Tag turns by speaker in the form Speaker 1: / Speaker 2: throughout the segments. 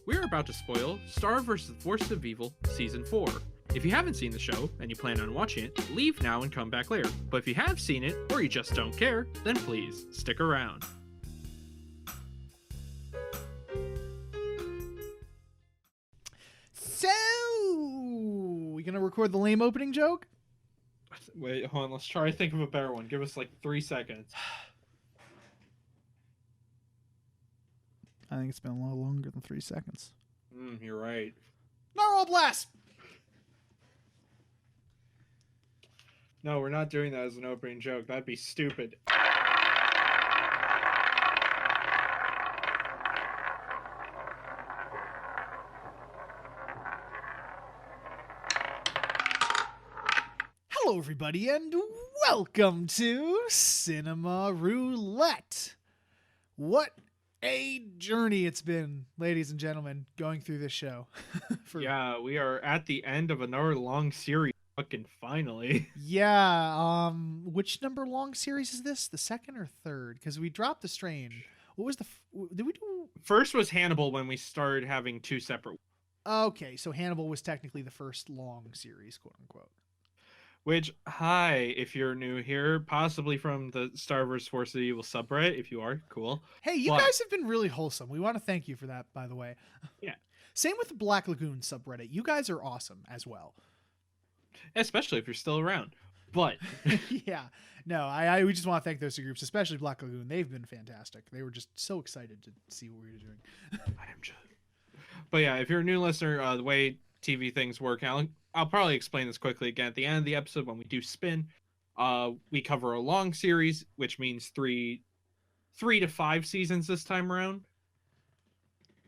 Speaker 1: we're about to spoil Star vs. the Forces of Evil Season 4. If you haven't seen the show and you plan on watching it, leave now and come back later. But if you have seen it or you just don't care, then please stick around.
Speaker 2: So, we gonna record the lame opening joke?
Speaker 1: Wait, hold on. Let's try to think of a better one. Give us like 3 seconds.
Speaker 2: I think it's been a little longer than 3 seconds.
Speaker 1: You're right.
Speaker 2: Narwhal blast!
Speaker 1: No, we're not doing that as an opening joke. That'd be stupid.
Speaker 2: Hello, everybody, and welcome to Cinema Roulette. What a journey it's been, ladies and gentlemen, going through this show.
Speaker 1: Yeah, we are at the end of another long series. Fucking finally.
Speaker 2: Yeah, which number long series is this? The second or third? Because we dropped the strain. What was the... Did we do...
Speaker 1: First was Hannibal when we started having 2 separate...
Speaker 2: Okay, so Hannibal was technically the first long series, quote unquote.
Speaker 1: Which, hi, if you're new here, possibly from the Star vs. Force of Evil subreddit. If you are, cool.
Speaker 2: Hey, you guys have been really wholesome. We want to thank you for that, by the way.
Speaker 1: Yeah.
Speaker 2: Same with the Black Lagoon subreddit. You guys are awesome as well.
Speaker 1: Especially if you're still around. But
Speaker 2: yeah, no, we just want to thank those two groups, especially Black Lagoon. They've been fantastic. They were just so excited to see what we were doing.
Speaker 1: But yeah, if you're a new listener, the way TV things work, I'll probably explain this quickly again at the end of the episode when we do spin. We cover a long series, which means 3 to 5 seasons this time around.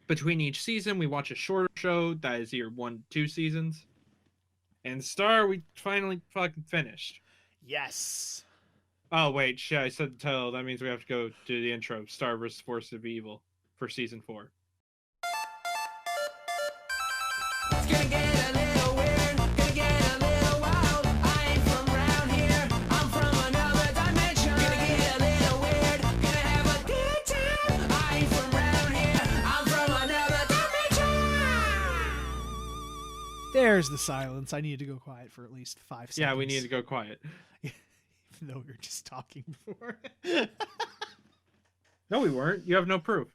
Speaker 1: Between each season, we watch a shorter show that is either 1 to 2 seasons. And Star, we finally fucking finished.
Speaker 2: Yes.
Speaker 1: Oh, wait, shit, I said the title. That means we have to go do the intro. Star vs. Force of Evil for Season 4.
Speaker 3: It's gonna get a little weird, gonna get a little wild. I ain't from around here, I'm from another dimension. Gonna get a little weird, gonna have a good time. I ain't from around here, I'm from another dimension.
Speaker 2: There's the silence. I needed to go quiet for at least 5 seconds.
Speaker 1: Yeah, we need to go quiet.
Speaker 2: Even though we were just talking before.
Speaker 1: No, we weren't. You have no proof.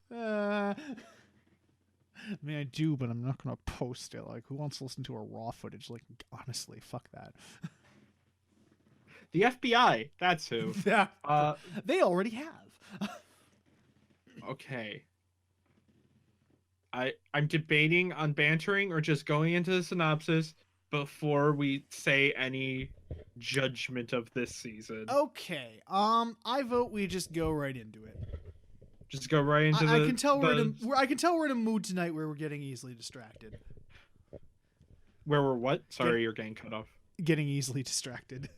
Speaker 2: I mean, I do, but I'm not going to post it. Like, who wants to listen to our raw footage? Like, honestly, fuck that.
Speaker 1: The FBI. That's who.
Speaker 2: Yeah. They already have.
Speaker 1: Okay. I'm debating on bantering or just going into the synopsis before we say any judgment of this season.
Speaker 2: Okay. I vote we just go right into it.
Speaker 1: Just go right into
Speaker 2: I can tell we're in a mood tonight where we're getting easily distracted.
Speaker 1: Where we're what? Sorry, you're getting cut off.
Speaker 2: Getting easily distracted.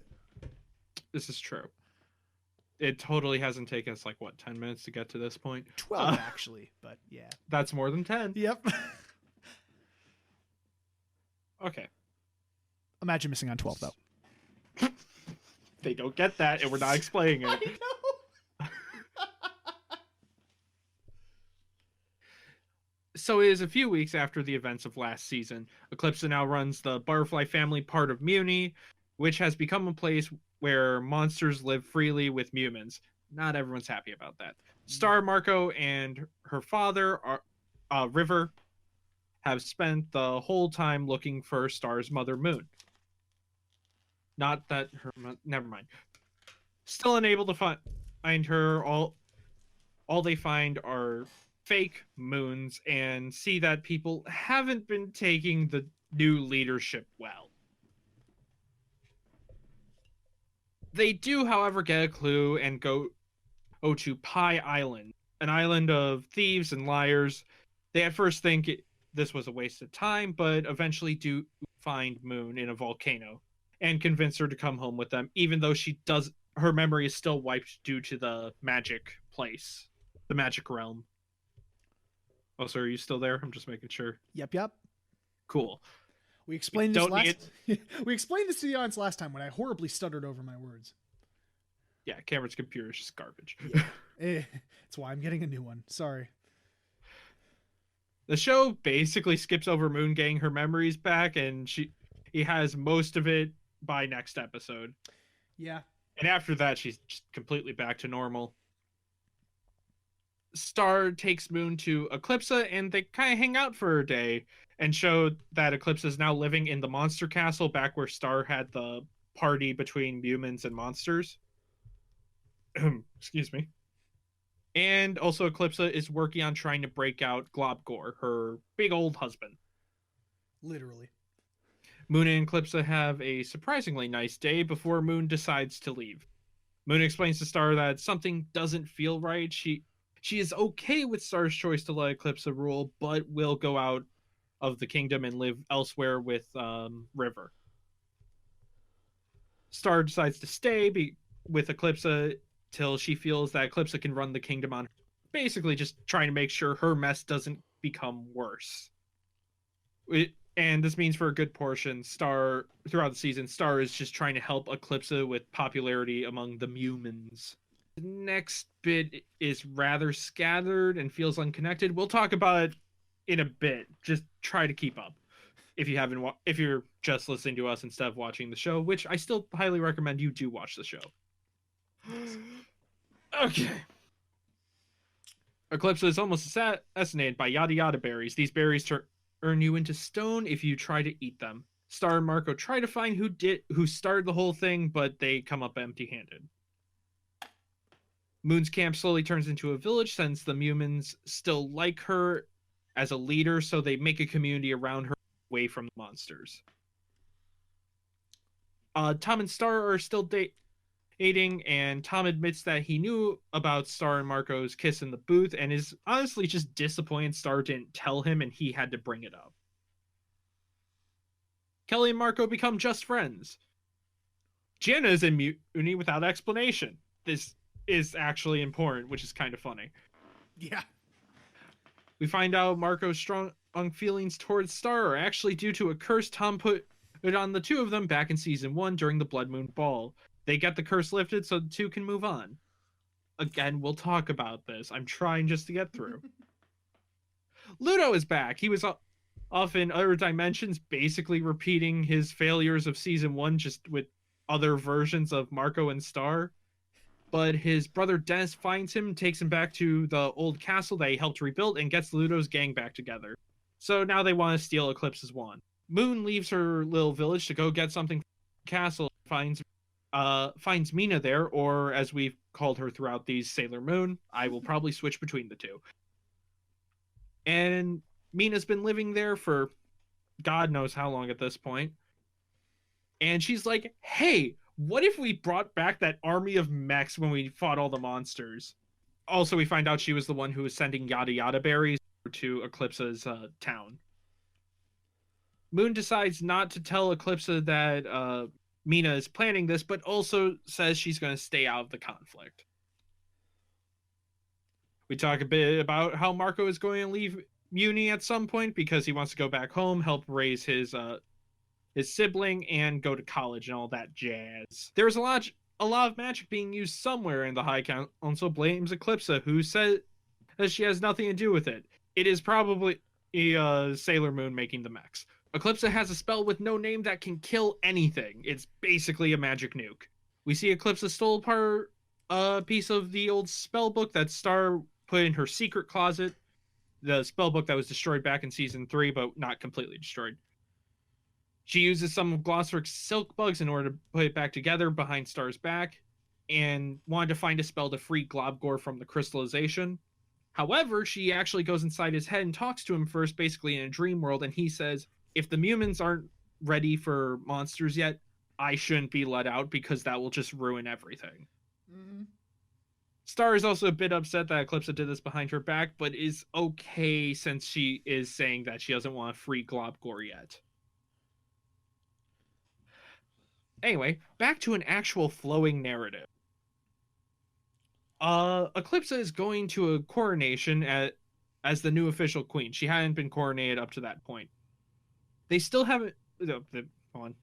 Speaker 1: This is true. It totally hasn't taken us, 10 minutes to get to this point?
Speaker 2: 12, actually, but yeah.
Speaker 1: That's more than 10.
Speaker 2: Yep.
Speaker 1: Okay.
Speaker 2: Imagine missing on 12, though.
Speaker 1: They don't get that, and we're not explaining it.
Speaker 2: I know.
Speaker 1: So it is a few weeks after the events of last season. Eclipsa now runs the Butterfly family part of Muni, which has become a place where monsters live freely with humans. Not everyone's happy about that. Star, Marco, and her father, River, have spent the whole time looking for Star's mother, Moon. Not that her... Never mind. Still unable to find her, all they find are fake moons and see that people haven't been taking the new leadership well. They do, however, get a clue and go to Pie Island, an island of thieves and liars. They at first think this was a waste of time, but eventually do find Moon in a volcano and convince her to come home with them, even though her memory is still wiped due to the magic place, the magic realm. Oh, so are you still there? I'm just making sure.
Speaker 2: Yep.
Speaker 1: Cool.
Speaker 2: We explained we explained this to the audience last time when I horribly stuttered over my words.
Speaker 1: Yeah, Cameron's computer is just garbage.
Speaker 2: Yeah. It's why I'm getting a new one. Sorry.
Speaker 1: The show basically skips over Moon getting her memories back, and he has most of it by next episode.
Speaker 2: Yeah.
Speaker 1: And after that, she's just completely back to normal. Star takes Moon to Eclipsa, and they kind of hang out for a day and show that Eclipsa is now living in the monster castle back where Star had the party between humans and monsters. Excuse me. And also, Eclipsa is working on trying to break out Globgor, her big old husband.
Speaker 2: Literally.
Speaker 1: Moon and Eclipsa have a surprisingly nice day before Moon decides to leave. Moon explains to Star that something doesn't feel right. She is okay with Star's choice to let Eclipsa rule, but will go out of the kingdom and live elsewhere with River. Star decides to stay with Eclipsa till she feels that Eclipsa can run the kingdom on her. Basically just trying to make sure her mess doesn't become worse. And this means for a good portion, Star, throughout the season, Star is just trying to help Eclipsa with popularity among the humans. The next bit is rather scattered and feels unconnected. We'll talk about it in a bit. Just try to keep up. If you're just listening to us instead of watching the show, which I still highly recommend you do watch the show. Okay. Eclipsa is almost assassinated by yada yada berries. These berries turn you into stone if you try to eat them. Star and Marco try to find who started the whole thing, but they come up empty-handed. Moon's camp slowly turns into a village since the humans still like her as a leader, so they make a community around her away from the monsters. Tom and Star are still dating, and Tom admits that he knew about Star and Marco's kiss in the booth and is honestly just disappointed Star didn't tell him and he had to bring it up. Kelly and Marco become just friends. Jenna is in mutiny without explanation. This is actually important, which is kind of funny.
Speaker 2: Yeah.
Speaker 1: We find out Marco's strong feelings towards Star are actually due to a curse Tom put on the two of them back in season 1 during the Blood Moon Ball. They get the curse lifted so the two can move on. Again, we'll talk about this. I'm trying just to get through. Ludo is back. He was off in other dimensions, basically repeating his failures of season 1 just with other versions of Marco and Star. But his brother Dennis finds him, takes him back to the old castle that he helped rebuild, and gets Ludo's gang back together. So now they want to steal Eclipsa's wand. Moon leaves her little village to go get something from the castle, finds Mina there, or as we've called her throughout these, Sailor Moon. I will probably switch between the two. And Mina's been living there for God knows how long at this point. And she's like, hey, what if we brought back that army of mechs when we fought all the monsters? Also, we find out she was the one who was sending yada yada berries to Eclipsa's town. Moon decides not to tell Eclipsa that Mina is planning this, but also says she's going to stay out of the conflict. We talk a bit about how Marco is going to leave Muni at some point because he wants to go back home, help raise his sibling, and go to college and all that jazz. There's a lot of magic being used somewhere, and the High Council blames Eclipsa, who says that she has nothing to do with it. It is probably Sailor Moon making the mechs. Eclipsa has a spell with no name that can kill anything. It's basically a magic nuke. We see Eclipsa stole a piece of the old spell book that Star put in her secret closet. The spell book that was destroyed back in season 3, but not completely destroyed. She uses some of Glossoric's silk bugs in order to put it back together behind Star's back, and wanted to find a spell to free Globgor from the crystallization. However, she actually goes inside his head and talks to him first, basically in a dream world, and he says, if the humans aren't ready for monsters yet, I shouldn't be let out because that will just ruin everything.
Speaker 2: Mm-hmm.
Speaker 1: Star is also a bit upset that Eclipsa did this behind her back, but is okay since she is saying that she doesn't want to free Globgor yet. Anyway, back to an actual flowing narrative. Eclipsa is going to a coronation as the new official queen. She hadn't been coronated up to that point. They still haven't... Hold on.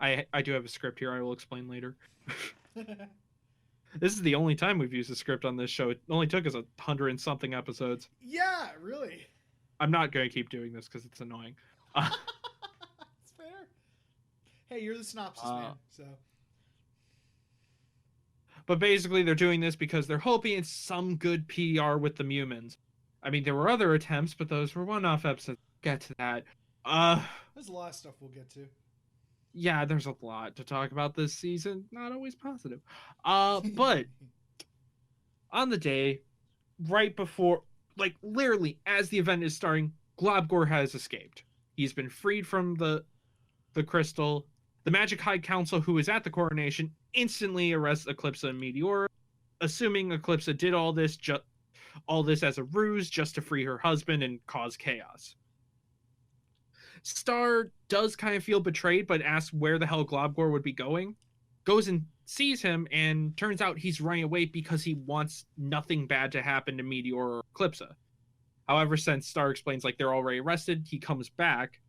Speaker 1: I do have a script here I will explain later. This is the only time we've used a script on this show. It only took us 100 and something episodes.
Speaker 2: Yeah, really.
Speaker 1: I'm not going to keep doing this because it's annoying.
Speaker 2: It's fair. Hey, you're the synopsis man, so.
Speaker 1: But basically, they're doing this because they're hoping it's some good PR with the Mumins. I mean, there were other attempts, but those were one-off episodes. Get to that.
Speaker 2: There's a lot of stuff we'll get to.
Speaker 1: Yeah, there's a lot to talk about this season. Not always positive. But on the day, right before, like literally as the event is starting, Globgor has escaped. He's been freed from the crystal. The Magic High Council, who is at the coronation, instantly arrests Eclipsa and Meteora, assuming Eclipsa did all this as a ruse just to free her husband and cause chaos. Star does kind of feel betrayed, but asks where the hell Globgor would be going. Goes and sees him, and turns out he's running away because he wants nothing bad to happen to Meteor or Eclipsa. However, since Star explains like they're already arrested, he comes back.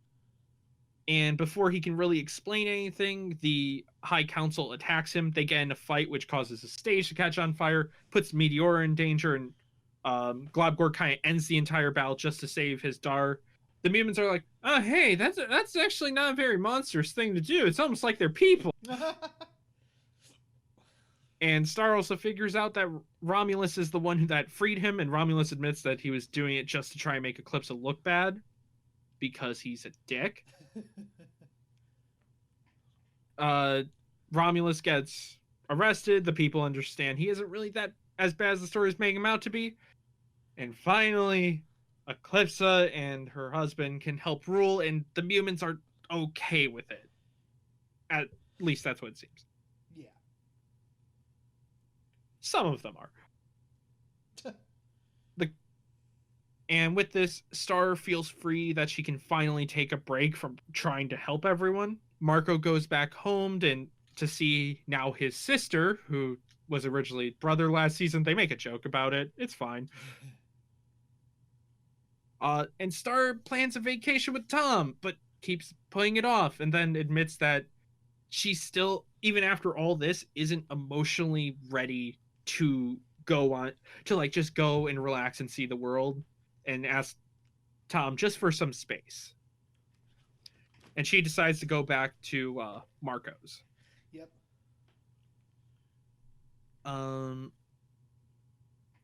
Speaker 1: And before he can really explain anything, the High Council attacks him. They get in a fight, which causes the stage to catch on fire, puts Meteor in danger, and Globgor kind of ends the entire battle just to save his daughter. The mutants are like, oh, hey, that's actually not a very monstrous thing to do. It's almost like they're people. And Star also figures out that Romulus is the one that freed him, and Romulus admits that he was doing it just to try and make Eclipsa look bad because he's a dick. Romulus gets arrested. The people understand he isn't really that as bad as the story is making him out to be. And finally, Eclipsa and her husband can help rule, and the mutants are okay with it. At least that's what it seems.
Speaker 2: Yeah.
Speaker 1: Some of them are. And with this, Star feels free that she can finally take a break from trying to help everyone. Marco goes back home to see now his sister, who was originally brother last season. They make a joke about it. It's fine. And Star plans a vacation with Tom, but keeps putting it off, and then admits that she still, even after all this, isn't emotionally ready to go on, to like just go and relax and see the world, and ask Tom just for some space. And she decides to go back to Marco's.
Speaker 2: Yep.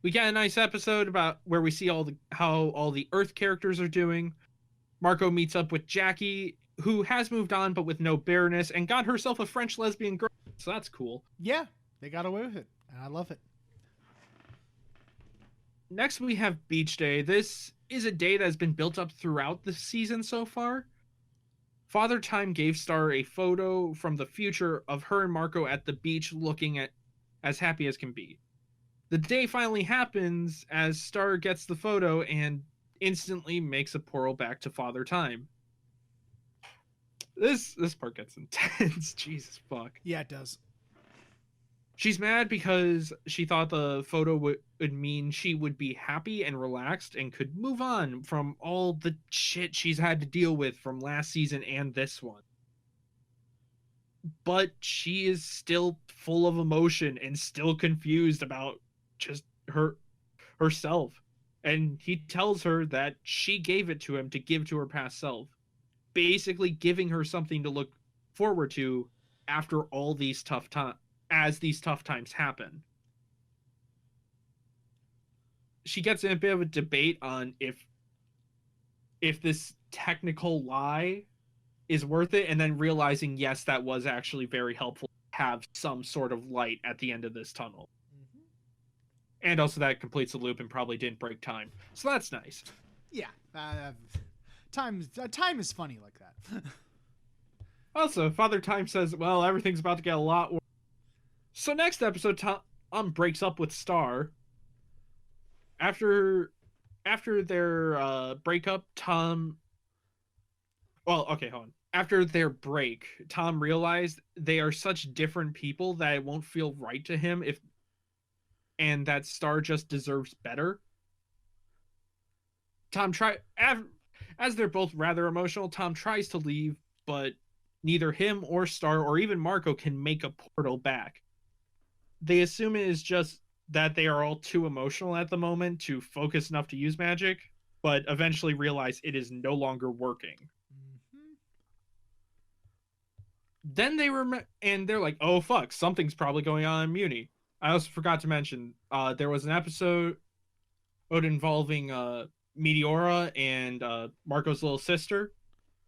Speaker 1: We get a nice episode about where we see how all the Earth characters are doing. Marco meets up with Jackie, who has moved on but with no bitterness, and got herself a French lesbian girl. So that's cool.
Speaker 2: Yeah, they got away with it, and I love it.
Speaker 1: Next, we have Beach Day. This is a day that has been built up throughout the season so far. Father Time gave Star a photo from the future of her and Marco at the beach looking at as happy as can be. The day finally happens as Star gets the photo and instantly makes a portal back to Father Time. This part gets intense. Jesus fuck.
Speaker 2: Yeah, it does.
Speaker 1: She's mad because she thought the photo would mean she would be happy and relaxed and could move on from all the shit she's had to deal with from last season and this one. But she is still full of emotion and still confused about just herself. And he tells her that she gave it to him to give to her past self, basically giving her something to look forward to after all these tough times. As these tough times happen, she gets in a bit of a debate on if this technical lie is worth it, and then realizing, yes, that was actually very helpful to have some sort of light at the end of this tunnel.
Speaker 2: Mm-hmm.
Speaker 1: And also that completes the loop and probably didn't break time. So that's nice.
Speaker 2: Yeah. Time is funny like that.
Speaker 1: Also, Father Time says, well, everything's about to get a lot worse. So next episode, Tom breaks up with Star. After their breakup, Tom... Well, okay, hold on. After their break, Tom realized they are such different people that it won't feel right to him and that Star just deserves better. As they're both rather emotional, Tom tries to leave, but neither him or Star or even Marco can make a portal back. they assume it is just that they are all too emotional at the moment to focus enough to use magic, but eventually realize it is no longer working.
Speaker 2: Mhm.
Speaker 1: Then and they're like, oh fuck, something's probably going on in Muni. I also forgot to mention, there was an episode involving Meteora and Marco's little sister.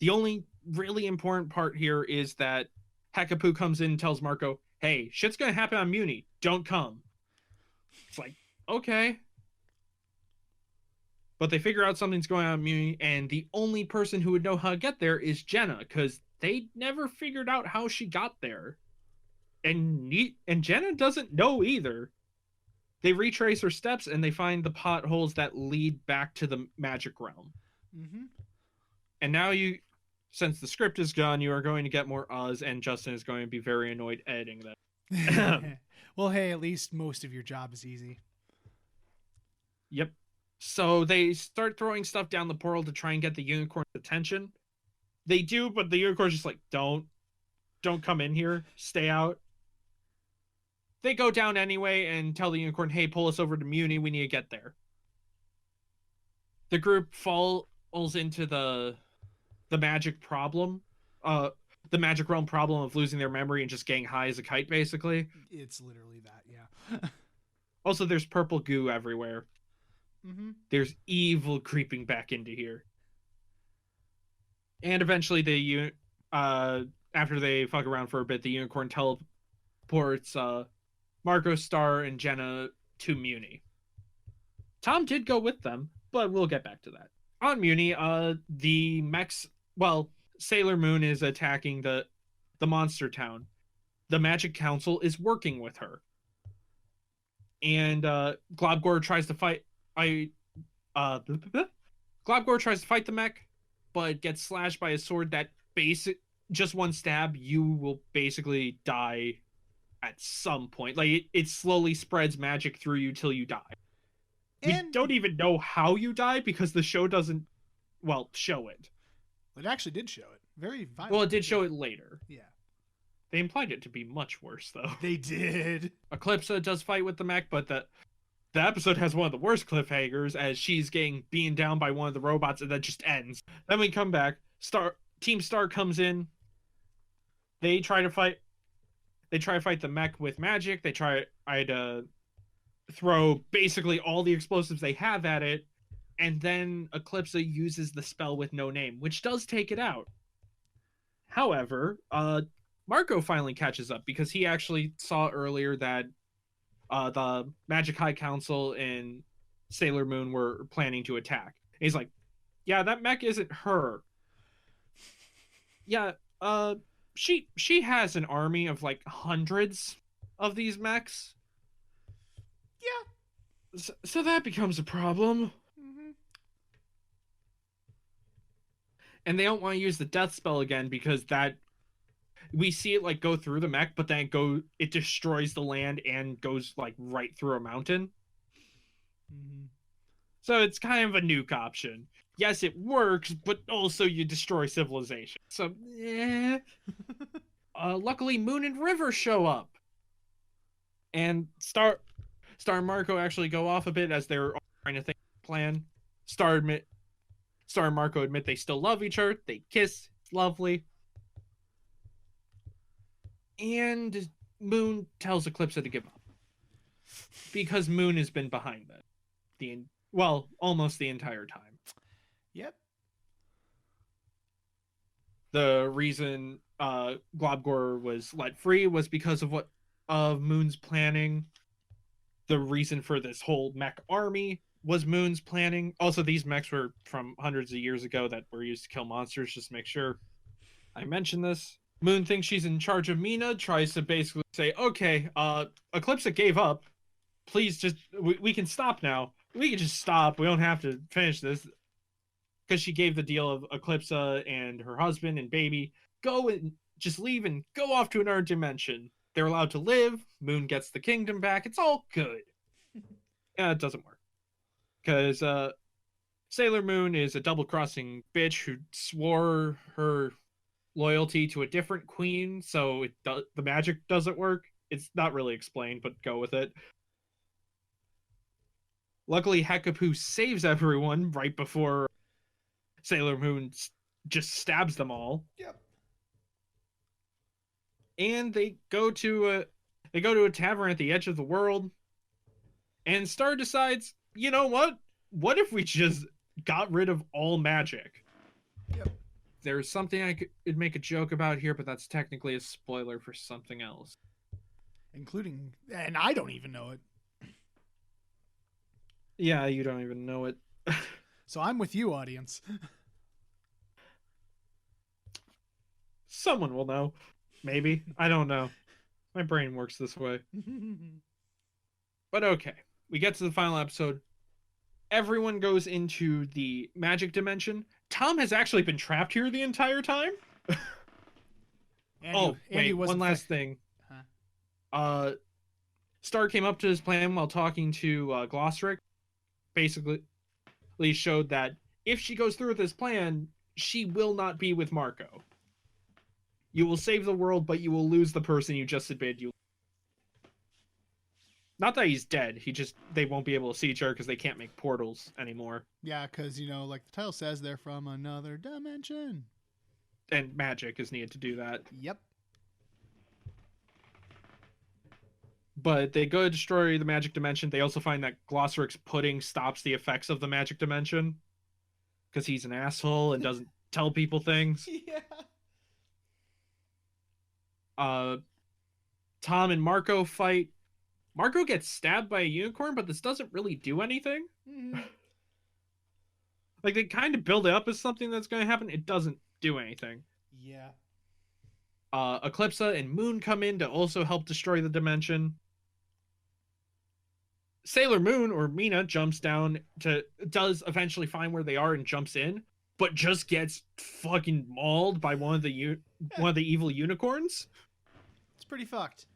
Speaker 1: The only really important part here is that Hekapoo comes in and tells Marco, hey, shit's gonna happen on Muni. Don't come. It's like, okay. But they figure out something's going on in Muni, and the only person who would know how to get there is Jenna, because they never figured out how she got there. And Jenna doesn't know either. They retrace her steps and they find the potholes that lead back to the magic realm.
Speaker 2: Mm-hmm.
Speaker 1: And now since the script is gone, you are going to get more uhs, and Justin is going to be very annoyed editing them.
Speaker 2: Well, hey, at least most of your job is easy.
Speaker 1: Yep. So they start throwing stuff down the portal to try and get the unicorn's attention. They do, but the unicorn's just like, don't come in here. Stay out. They go down anyway and tell the unicorn, hey, pull us over to Muni. We need to get there. The group falls into the magic problem. The magic realm problem of losing their memory and just getting high as a kite, basically.
Speaker 2: It's literally that, yeah.
Speaker 1: Also, there's purple goo everywhere.
Speaker 2: Mm-hmm.
Speaker 1: There's evil creeping back into here. And eventually, after they fuck around for a bit, the unicorn teleports Marco, Star, and Jenna to Muni. Tom did go with them, but we'll get back to that. On Muni, the mechs... Well, Sailor Moon is attacking the monster town. The Magic Council is working with her. And Globgor tries to fight... Globgor tries to fight the mech, but gets slashed by a sword that just one stab, you will basically die at some point. Like, it slowly spreads magic through you till you die.
Speaker 2: And
Speaker 1: we don't even know how you die because the show doesn't, show it.
Speaker 2: it actually did show it. Very violent.
Speaker 1: Well, it did show it later.
Speaker 2: Yeah.
Speaker 1: They implied it to be much worse, though.
Speaker 2: They did.
Speaker 1: Eclipsa does fight with the mech, but the episode has one of the worst cliffhangers as she's getting beaten down by one of the robots, and that just ends. Then we come back. Team Star comes in. They try to fight the mech with magic. They try to throw basically all the explosives they have at it, and then Eclipsa uses the spell with no name, which does take it out. However, Marco finally catches up because he actually saw earlier that the Magic High Council and Sailor Moon were planning to attack. And he's like, yeah, that mech isn't her. Yeah, she has an army of like hundreds of these mechs.
Speaker 2: Yeah.
Speaker 1: So that becomes a problem.
Speaker 2: Mm-hmm.
Speaker 1: And they don't want to use the death spell again because we see it like go through the mech, but then it destroys the land and goes like right through a mountain.
Speaker 2: Mm-hmm.
Speaker 1: So it's kind of a nuke option. Yes, it works, but also you destroy civilization. So, luckily, Moon and River show up. And Star and Marco actually go off a bit as they're trying to think of a plan. Star and Marco admit they still love each other. They kiss. It's lovely. And Moon tells Eclipsa to give up. Because Moon has been behind them. Almost the entire time.
Speaker 2: Yep.
Speaker 1: The reason Globgor was let free was because of Moon's planning. The reason for this whole mech army was Moon's planning. Also, these mechs were from hundreds of years ago that were used to kill monsters. Just make sure I mention this. Moon thinks she's in charge of Mina, tries to basically say, okay, Eclipsa gave up. Please just, we can stop now. We can just stop. We don't have to finish this. Because she gave the deal of Eclipsa and her husband and baby, go and just leave and go off to another dimension. They're allowed to live. Moon gets the kingdom back. It's all good. Yeah, it doesn't work. Because Sailor Moon is a double-crossing bitch who swore her loyalty to a different queen, so the magic doesn't work. it's not really explained, but go with it. Luckily, Hekapu saves everyone right before Sailor Moon just stabs them all.
Speaker 2: Yep.
Speaker 1: And they go to a tavern at the edge of the world. And Star decides, you know what? What if we just got rid of all magic?
Speaker 2: Yep.
Speaker 1: There's something I could make a joke about here, but that's technically a spoiler for something else.
Speaker 2: Including, and I don't even know it.
Speaker 1: Yeah, you don't even know it.
Speaker 2: So I'm with you, audience.
Speaker 1: Someone will know. Maybe. I don't know. My brain works this way. But okay. We get to the final episode. Everyone goes into the magic dimension. Tom has actually been trapped here the entire time.
Speaker 2: Andy
Speaker 1: one last thing.
Speaker 2: Huh?
Speaker 1: Star came up to his plan while talking to Glossric. Basically, showed that if she goes through with this plan, she will not be with Marco. You will save the world, but you will lose the person you just admitted you. Not that he's dead. They won't be able to see each other because they can't make portals anymore.
Speaker 2: Yeah, because, like the title says, they're from another dimension.
Speaker 1: And magic is needed to do that.
Speaker 2: Yep.
Speaker 1: But they go to destroy the magic dimension. They also find that Glossric's pudding stops the effects of the magic dimension. Because he's an asshole and doesn't tell people things.
Speaker 2: Yeah.
Speaker 1: Tom and Marco fight. Marco gets stabbed by a unicorn, but this doesn't really do anything.
Speaker 2: Mm-hmm.
Speaker 1: Like, they kind of build it up as something that's going to happen. It doesn't do anything.
Speaker 2: Yeah.
Speaker 1: Eclipsa and Moon come in to also help destroy the dimension. Sailor Moon, or Mina, does eventually find where they are and jumps in, but just gets fucking mauled by one of the evil unicorns.
Speaker 2: It's pretty fucked.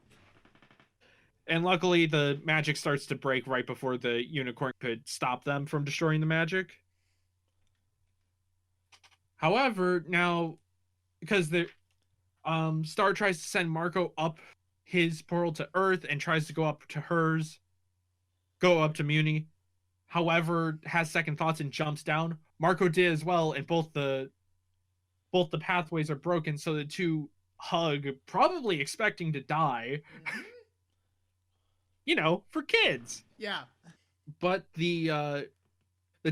Speaker 1: And luckily, the magic starts to break right before the unicorn could stop them from destroying the magic. However, now, because Star tries to send Marco up his portal to Earth and tries to go up to Muni. However, has second thoughts and jumps down. Marco did as well, and both the pathways are broken, so the two hug, probably expecting to die. For kids.
Speaker 2: Yeah.
Speaker 1: But the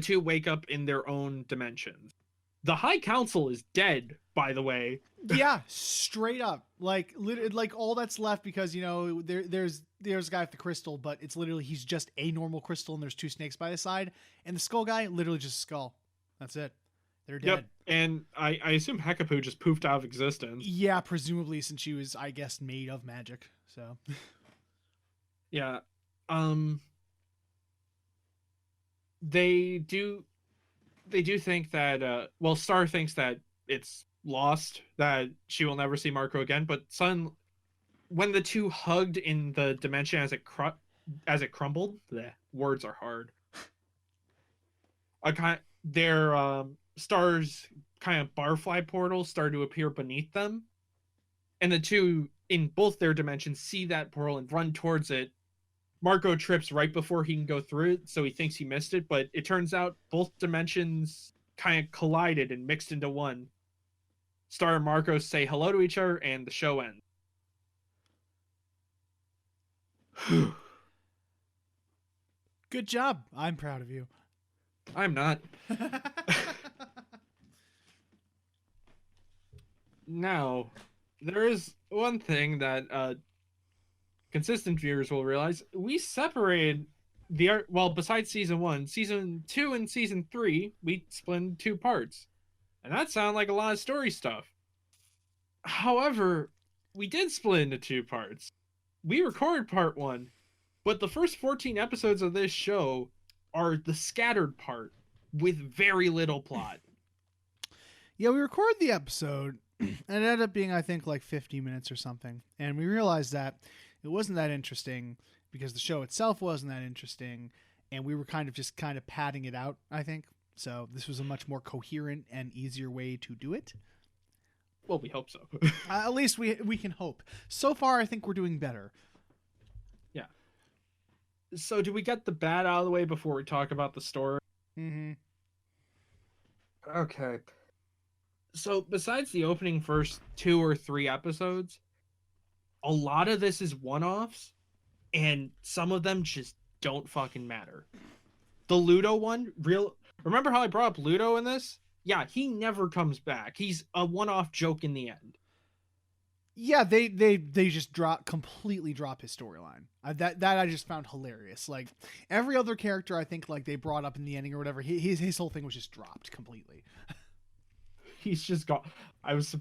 Speaker 1: two wake up in their own dimensions. The High Council is dead, by the way.
Speaker 2: Yeah, straight up. Like all that's left, because there's a guy with the crystal, but it's literally he's just a normal crystal, and there's two snakes by the side, and the skull guy literally just a skull. That's it. They're dead.
Speaker 1: Yep. And I assume Hekapu just poofed out of existence.
Speaker 2: Yeah, presumably, since she was, I guess, made of magic. So.
Speaker 1: Yeah. They do think that Star thinks that it's lost, that she will never see Marco again, but when the two hugged in the dimension as it crumbled, the words are hard. Their Star's kind of barfly portals start to appear beneath them, and the two in both their dimensions see that portal and run towards it. Marco trips right before he can go through it, so he thinks he missed it, but it turns out both dimensions kind of collided and mixed into one. Star and Marco say hello to each other, and the show ends.
Speaker 2: Good job. I'm proud of you.
Speaker 1: I'm not. Now, there is one thing that consistent viewers will realize. We separated the art. Well, besides season 1, season 2 and season 3, we split into 2 parts, and that sounded like a lot of story stuff. However, we did split into 2 parts. We recorded part 1, but the first 14 episodes of this show are the scattered part with very little plot.
Speaker 2: Yeah, we recorded the episode, and it ended up being, I think, like 50 minutes or something, and we realized that it wasn't that interesting because the show itself wasn't that interesting, and we were kind of padding it out, I think. So this was a much more coherent and easier way to do it.
Speaker 1: Well, we hope so.
Speaker 2: At least we can hope. So far, I think we're doing better.
Speaker 1: So do we get the bad out of the way before we talk about the story?
Speaker 2: Mm-hmm.
Speaker 1: Okay. So besides the opening first 2 or 3 episodes, a lot of this is one-offs, and some of them just don't fucking matter. The Ludo one, remember how I brought up Ludo in this? Yeah, he never comes back. He's a one-off joke in the end.
Speaker 2: Yeah, they just completely drop his storyline. That I just found hilarious. Like every other character, I think like they brought up in the ending or whatever, his whole thing was just dropped completely.
Speaker 1: He's just gone. I was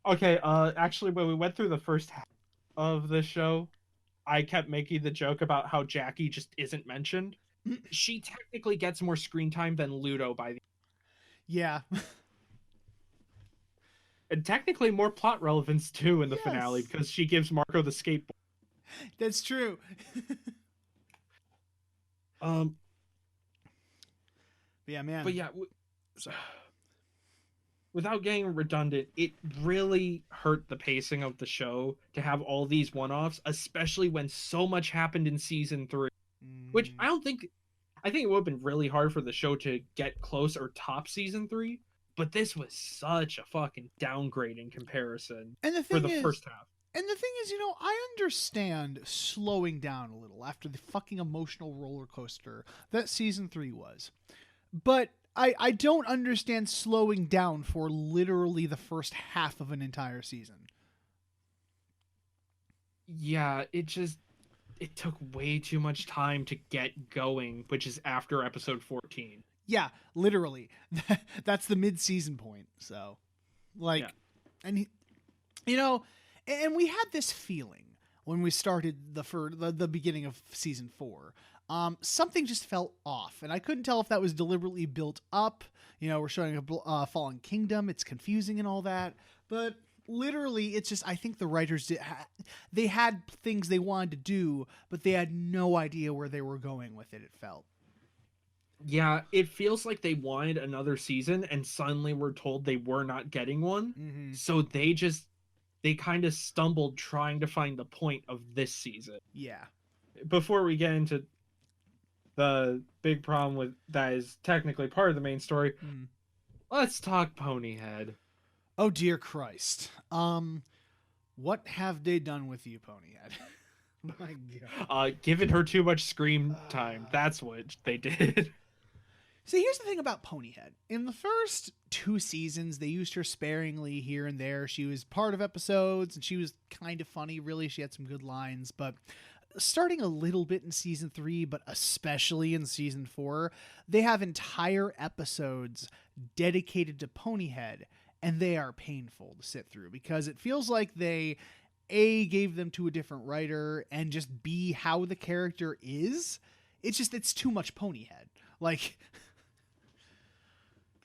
Speaker 1: okay. Actually, when we went through the first half of the show, I kept making the joke about how Jackie just isn't mentioned. She technically gets more screen time than Ludo by the
Speaker 2: Yeah.
Speaker 1: and technically more plot relevance too in the
Speaker 2: Yes.
Speaker 1: finale because she gives Marco the skateboard.
Speaker 2: That's true.
Speaker 1: Um,
Speaker 2: Yeah, man.
Speaker 1: but yeah,
Speaker 2: Sorry.
Speaker 1: without getting redundant, it really hurt the pacing of the show to have all these one-offs, especially when so much happened in season 3. Which I think it would have been really hard for the show to get close or top season 3, but this was such a fucking downgrade in comparison
Speaker 2: And the
Speaker 1: for
Speaker 2: thing
Speaker 1: the
Speaker 2: is,
Speaker 1: first half.
Speaker 2: I understand slowing down a little after the fucking emotional roller coaster that season 3 was. But I don't understand slowing down for literally the first half of an entire season.
Speaker 1: Yeah, it took way too much time to get going, which is after episode 14.
Speaker 2: Yeah, literally. That's the mid-season point. So, like,
Speaker 1: Yeah.
Speaker 2: and and we had this feeling when we started the beginning of season 4. Something just felt off, and I couldn't tell if that was deliberately built up. We're showing a fallen kingdom. It's confusing and all that, but literally, it's just I think the writers they had things they wanted to do, but they had no idea where they were going with it. It felt.
Speaker 1: Yeah, it feels like they wanted another season and suddenly were told they were not getting one.
Speaker 2: Mm-hmm.
Speaker 1: So they kind of stumbled trying to find the point of this season.
Speaker 2: Yeah.
Speaker 1: Before we get into the big problem with that is technically part of the main story, let's talk Ponyhead.
Speaker 2: Oh dear Christ. What have they done with you, Ponyhead? My God.
Speaker 1: Giving her too much screen time. That's what they did.
Speaker 2: See, here's the thing about Ponyhead. In the first 2 seasons, they used her sparingly here and there. She was part of episodes, and she was kind of funny, really. She had some good lines, but starting a little bit in season 3, but especially in season 4, they have entire episodes dedicated to Ponyhead, and they are painful to sit through because it feels like they A, gave them to a different writer, and just B, how the character is. It's too much Ponyhead. Like,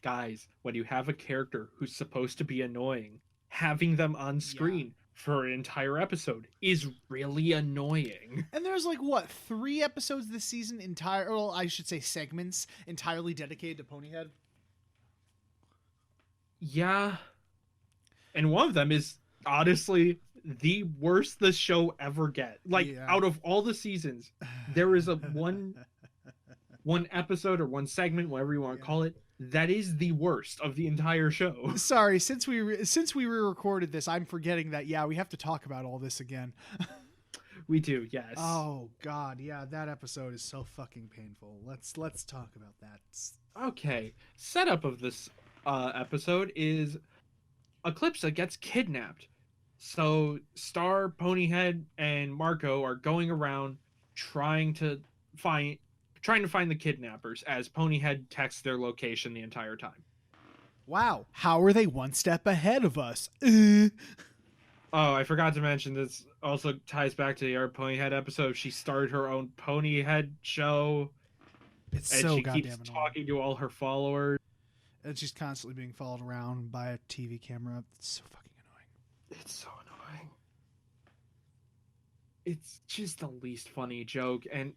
Speaker 1: guys, when you have a character who's supposed to be annoying, having them on screen for an entire episode is really annoying.
Speaker 2: and there's like 3 episodes this season I should say segments entirely dedicated to Ponyhead.
Speaker 1: Yeah. And one of them is honestly the worst the show ever get. Like out of all the seasons, there is one episode or one segment, whatever you want to call it, that is the worst of the entire show.
Speaker 2: Sorry, since we re-recorded this, I'm forgetting that we have to talk about all this again.
Speaker 1: We do, yes.
Speaker 2: Oh God, yeah, that episode is so fucking painful. Let's talk about that.
Speaker 1: Okay, setup of this episode is Eclipsa gets kidnapped. So Star, Ponyhead, and Marco are going around trying to find the kidnappers as Ponyhead texts their location the entire time.
Speaker 2: Wow, how are they one step ahead of us?
Speaker 1: Oh, I forgot to mention this also ties back to our Ponyhead episode. She started her own Ponyhead show.
Speaker 2: It's
Speaker 1: and
Speaker 2: so
Speaker 1: she
Speaker 2: goddamn
Speaker 1: keeps
Speaker 2: annoying.
Speaker 1: talking to all her followers.
Speaker 2: And she's constantly being followed around by a TV camera. It's so fucking annoying.
Speaker 1: It's so annoying. It's just the least funny joke. And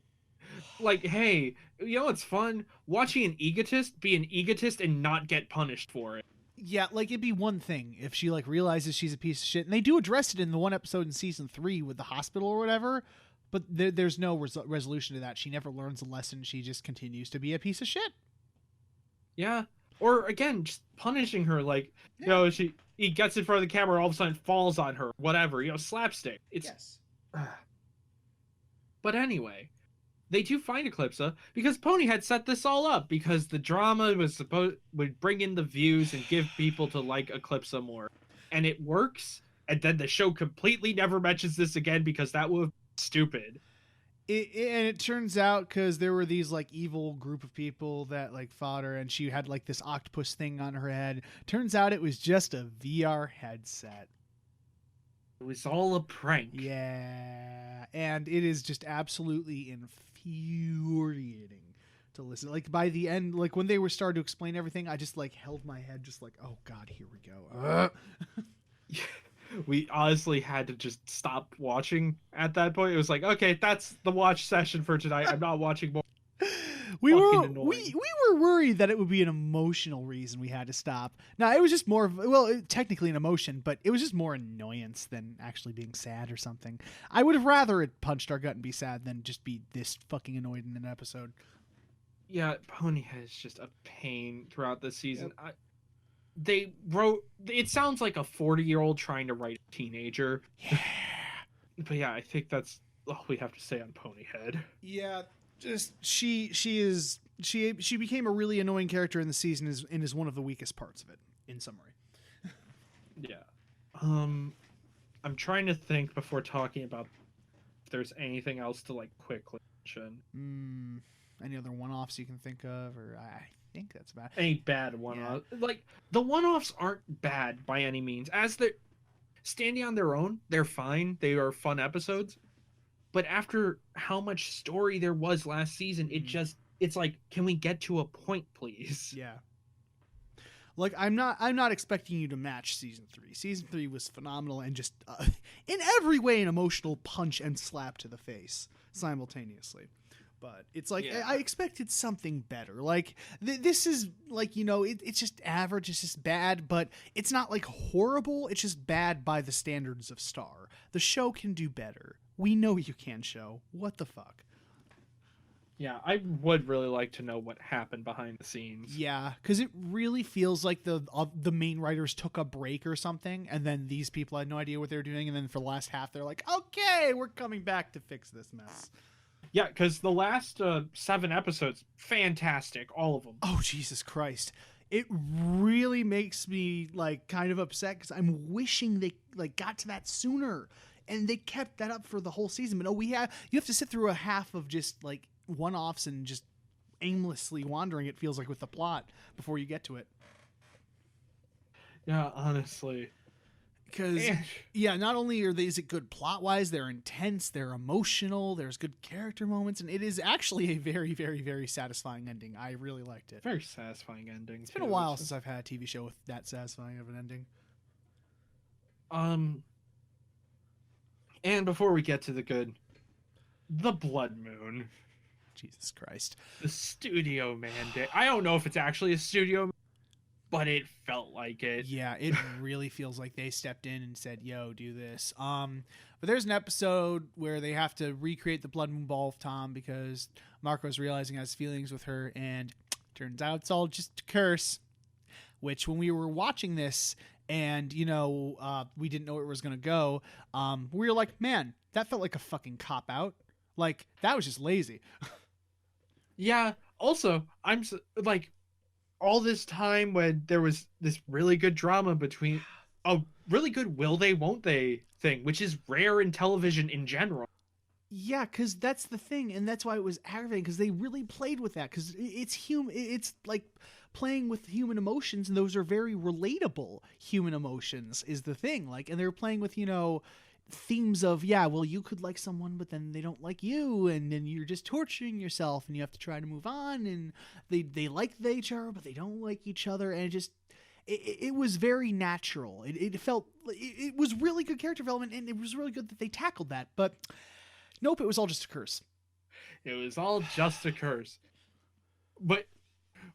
Speaker 1: like, hey, you know what's fun? Watching an egotist be an egotist and not get punished for it.
Speaker 2: Yeah, like it'd be one thing if she like realizes she's a piece of shit, and they do address it in the one episode in season 3 with the hospital or whatever. But there's no resolution to that. She never learns a lesson. She just continues to be a piece of shit.
Speaker 1: Yeah. Or again, just punishing her, like, you know, he gets in front of the camera, all of a sudden falls on her, whatever, you know, slapstick. It's
Speaker 2: Yes.
Speaker 1: But anyway, they do find Eclipsa because Pony had set this all up because the drama would bring in the views and give people to like Eclipsa more. And it works, and then the show completely never mentions this again because that would be stupid.
Speaker 2: And it turns out because there were these like evil group of people that like fought her, and she had like this octopus thing on her head. Turns out it was just a VR headset.
Speaker 1: It was all a prank.
Speaker 2: Yeah, and it is just absolutely infuriating to listen. Like by the end, like when they were starting to explain everything, I just like held my head, just like, oh god, here we go.
Speaker 1: We honestly had to just stop watching at that point. It was like, okay, that's the watch session for tonight. I'm not watching more.
Speaker 2: we
Speaker 1: Fucking
Speaker 2: were
Speaker 1: annoying.
Speaker 2: we were worried that it would be an emotional reason we had to stop. Now it was just more of, well, technically an emotion, but it was just more annoyance than actually being sad or something. I would have rather it punched our gut and be sad than just be this fucking annoyed in an episode.
Speaker 1: Yeah, Ponyhead is just a pain throughout the season. They wrote, it sounds like a 40-year-old trying to write a teenager.
Speaker 2: Yeah.
Speaker 1: But yeah, I think that's all we have to say on Ponyhead.
Speaker 2: Yeah, just she became a really annoying character in the season and is one of the weakest parts of it, in summary.
Speaker 1: Yeah. I'm trying to think before talking about if there's anything else to like quickly mention.
Speaker 2: Any other one-offs you can think of, or I think that's about
Speaker 1: Any bad one-offs. Like, the one-offs aren't bad by any means. As they're standing on their own, they're fine. They are fun episodes. But after how much story there was last season, it's like, can we get to a point, please?
Speaker 2: Yeah. Like I'm not expecting you to match season 3. Season 3 was phenomenal and just in every way an emotional punch and slap to the face simultaneously. But it's like, I expected something better. Like, this is, like, you know, it's just average. It's just bad, but it's not, like, horrible. It's just bad by the standards of Star. The show can do better. We know you can, show. What the fuck?
Speaker 1: Yeah, I would really like to know what happened behind the scenes.
Speaker 2: Yeah, because it really feels like the main writers took a break or something, and then these people had no idea what they were doing, and then for the last half, they're like, okay, we're coming back to fix this mess.
Speaker 1: Yeah, because the last 7 episodes, fantastic, all of them.
Speaker 2: Oh, Jesus Christ. It really makes me, like, kind of upset because I'm wishing they, like, got to that sooner. And they kept that up for the whole season. But you have to sit through a half of just, like, one-offs and just aimlessly wandering, it feels like, with the plot before you get to it.
Speaker 1: Yeah, honestly.
Speaker 2: Because, not only is it good plot-wise, they're intense, they're emotional, there's good character moments, and it is actually a very, very, very satisfying ending. I really liked it.
Speaker 1: Very satisfying ending.
Speaker 2: It's been a while since I've had a TV show with that satisfying of an ending.
Speaker 1: And before we get to the good, the Blood Moon.
Speaker 2: Jesus Christ.
Speaker 1: The studio mandate. I don't know if it's actually a studio, but it felt like it.
Speaker 2: Yeah, it really feels like they stepped in and said, yo, do this. But there's an episode where they have to recreate the Blood Moon Ball of Tom because Marco's realizing he has feelings with her, and turns out it's all just a curse. Which, when we were watching this and, you know, we didn't know where it was going to go, we were like, man, that felt like a fucking cop-out. Like, that was just lazy.
Speaker 1: Yeah, also, I'm like, all this time when there was this really good drama between a really good will they won't they thing, which is rare in television in general.
Speaker 2: Yeah, because that's the thing, and that's why it was aggravating, because they really played with that, because it's like playing with human emotions, and those are very relatable human emotions is the thing. Like, and they're playing with, you know, themes of, yeah, well, you could like someone, but then they don't like you, and then you're just torturing yourself, and you have to try to move on, and they like each other, but they don't like each other, and it was very natural. It felt, it was really good character development, and it was really good that they tackled that, but nope, it was all just a curse.
Speaker 1: It was all just a curse. But,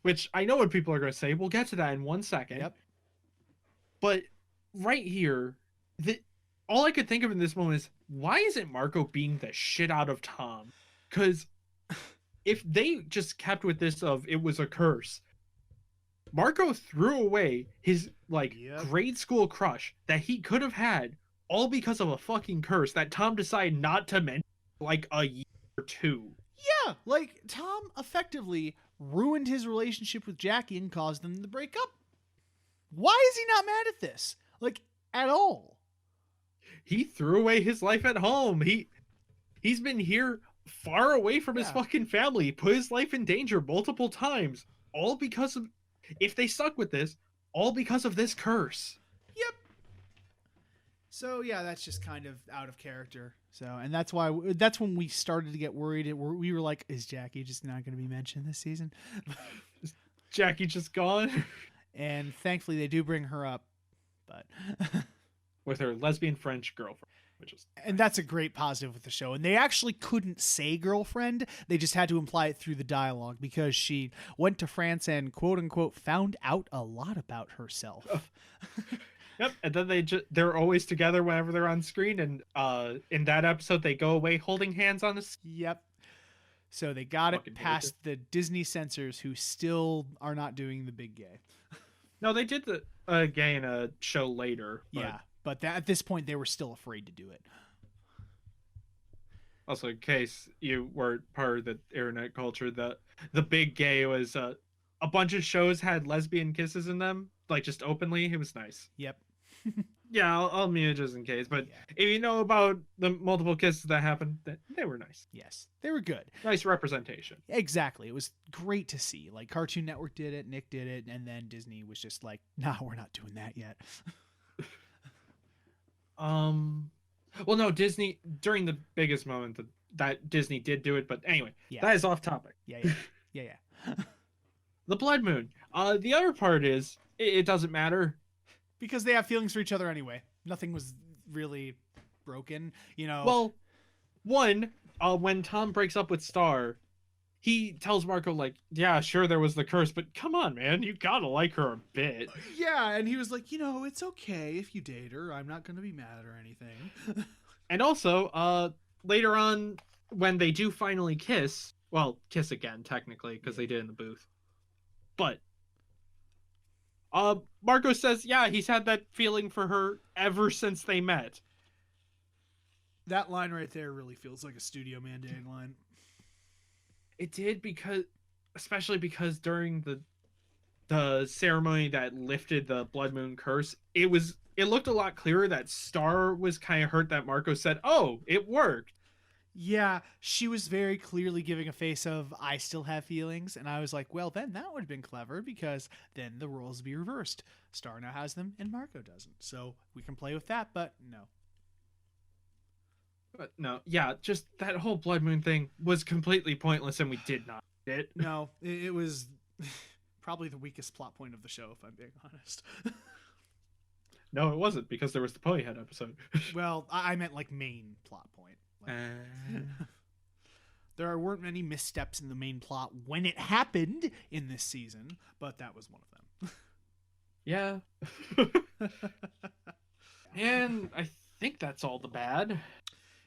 Speaker 1: which I know what people are going to say. We'll get to that in 1 second.
Speaker 2: Yep.
Speaker 1: But right here, all I could think of in this moment is, why isn't Marco beating the shit out of Tom? Because if they just kept with this of it was a curse, Marco threw away his grade school crush that he could have had all because of a fucking curse that Tom decided not to mention like a year or two.
Speaker 2: Yeah, like Tom effectively ruined his relationship with Jackie and caused them to break up. Why is he not mad at this? Like, at all?
Speaker 1: He threw away his life at home. He's been here far away from his fucking family, put his life in danger multiple times, all because of, if they stuck with this, all because of this curse.
Speaker 2: Yep. So yeah, that's just kind of out of character. So, and that's when we started to get worried. We were like, is Jackie just not going to be mentioned this season?
Speaker 1: Is Jackie just gone?
Speaker 2: And thankfully they do bring her up, but
Speaker 1: with her lesbian French girlfriend,
Speaker 2: and that's a great positive with the show. And they actually couldn't say girlfriend; they just had to imply it through the dialogue because she went to France and quote unquote found out a lot about herself.
Speaker 1: Oh. Yep, and then they're always together whenever they're on screen, and in that episode they go away holding hands on the.
Speaker 2: Yep. So they got it past the Disney censors, who still are not doing the big gay.
Speaker 1: No, they did the gay in a show later.
Speaker 2: Yeah, but at this point they were still afraid to do it.
Speaker 1: Also, in case you weren't part of the internet culture, the big gay was a bunch of shows had lesbian kisses in them, like just openly. It was nice.
Speaker 2: Yep.
Speaker 1: Yeah, I'll mute just in case. But if you know about the multiple kisses that happened, they were nice.
Speaker 2: Yes, they were good.
Speaker 1: Nice representation.
Speaker 2: Exactly. It was great to see. Like Cartoon Network did it, Nick did it, and then Disney was just like, "Nah, we're not doing that yet."
Speaker 1: Well, no, Disney during the biggest moment that Disney did do it, but anyway, that is off topic.
Speaker 2: Yeah.
Speaker 1: The Blood Moon. The other part is it doesn't matter.
Speaker 2: Because they have feelings for each other anyway. Nothing was really broken, you know.
Speaker 1: Well, one, when Tom breaks up with Star, he tells Marco, like, yeah, sure, there was the curse, but come on, man, you gotta like her a bit.
Speaker 2: Yeah, and he was like, it's okay if you date her. I'm not gonna be mad or anything.
Speaker 1: And also, later on, when they do finally kiss again, technically, because they did in the booth. But Marco says, yeah, he's had that feeling for her ever since they met.
Speaker 2: That line right there really feels like a studio mandating line.
Speaker 1: It did especially because during the ceremony that lifted the Blood Moon curse, it looked a lot clearer that Star was kind of hurt that Marco said, oh, it worked.
Speaker 2: Yeah, she was very clearly giving a face of, I still have feelings. And I was like, well, then that would have been clever because then the roles would be reversed. Star now has them and Marco doesn't. So we can play with that, but no.
Speaker 1: But no, yeah, just that whole Blood Moon thing was completely pointless and we did not get it.
Speaker 2: No, it was probably the weakest plot point of the show, if I'm being honest.
Speaker 1: No, it wasn't because there was the Ponyhead episode.
Speaker 2: Well, I meant like main plot point. There weren't many missteps in the main plot when it happened in this season, but that was one of them.
Speaker 1: Yeah. And I think that's all the bad.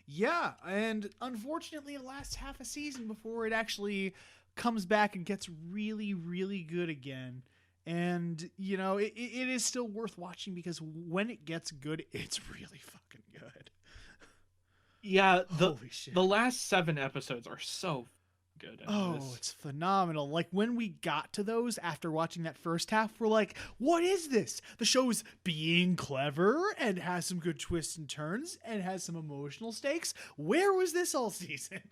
Speaker 2: Yeah, and unfortunately the last half a season before it actually comes back and gets really, really good again. And, it is still worth watching because when it gets good, it's really fucking good.
Speaker 1: Yeah,
Speaker 2: Holy shit.
Speaker 1: The last 7 episodes are so good.
Speaker 2: It's phenomenal. Like when we got to those after watching that first half, we're like, what is this? The show is being clever and has some good twists and turns and has some emotional stakes. Where was this all season?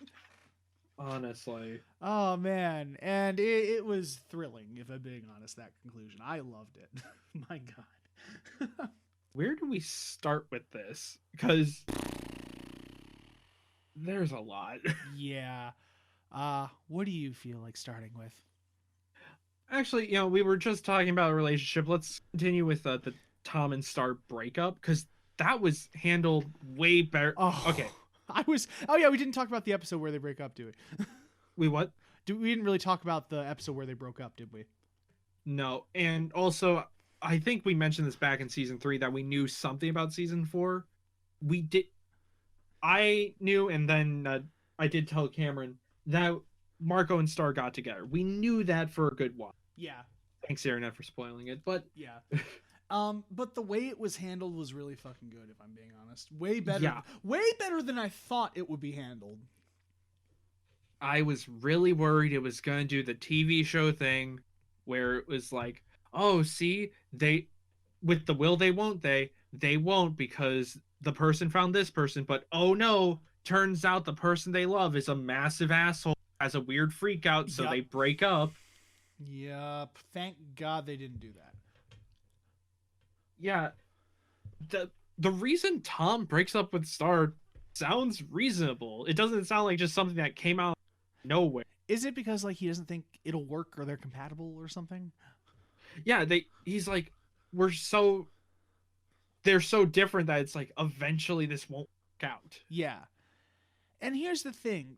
Speaker 1: Honestly.
Speaker 2: Oh, man. And it was thrilling, if I'm being honest, that conclusion. I loved it. My God.
Speaker 1: Where do we start with this? Because there's a lot.
Speaker 2: Yeah. What do you feel like starting with?
Speaker 1: Actually, we were just talking about a relationship. Let's continue with the Tom and Star breakup, because that was handled way better.
Speaker 2: Oh,
Speaker 1: okay.
Speaker 2: We didn't talk about the episode where they break up, do we?
Speaker 1: We what?
Speaker 2: We didn't really talk about the episode where they broke up, did we?
Speaker 1: No. And also, I think we mentioned this back in season 3 that we knew something about season 4. We did. I knew, and then I did tell Cameron that Marco and Star got together. We knew that for a good while.
Speaker 2: Yeah.
Speaker 1: Thanks, Internet, for spoiling it. But
Speaker 2: Yeah. But the way it was handled was really fucking good, if I'm being honest. Way better.
Speaker 1: Yeah.
Speaker 2: Way better than I thought it would be handled.
Speaker 1: I was really worried it was going to do the TV show thing where it was like, oh, see, they, with the will they won't they won't because the person found this person. But oh no, turns out the person they love is a massive asshole, has a weird freak out, so
Speaker 2: Yup.
Speaker 1: they break up.
Speaker 2: Yep. Thank God they didn't do that.
Speaker 1: Yeah. The reason Tom breaks up with Star sounds reasonable. It doesn't sound like just something that came out of nowhere.
Speaker 2: Is it because like he doesn't think it'll work or they're compatible or something?
Speaker 1: Yeah, he's like, they're so different that it's like eventually this won't work out.
Speaker 2: Yeah. And here's the thing.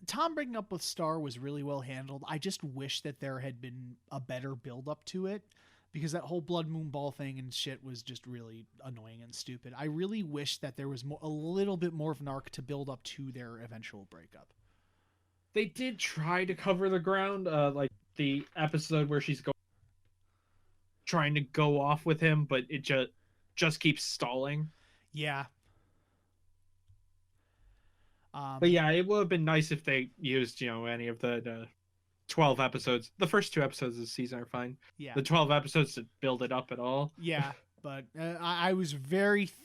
Speaker 2: Tom breaking up with Star was really well handled. I just wish that there had been a better build up to it, because that whole blood moon ball thing and shit was just really annoying and stupid. I really wish that there was a little bit more of an arc to build up to their eventual breakup.
Speaker 1: They did try to cover the ground, like the episode where she's trying to go off with him, but it just keeps stalling.
Speaker 2: Yeah.
Speaker 1: But yeah, it would have been nice if they used, any of the 12 episodes. The first 2 episodes of the season are fine.
Speaker 2: Yeah.
Speaker 1: The 12 episodes to build it up at all.
Speaker 2: Yeah. But I was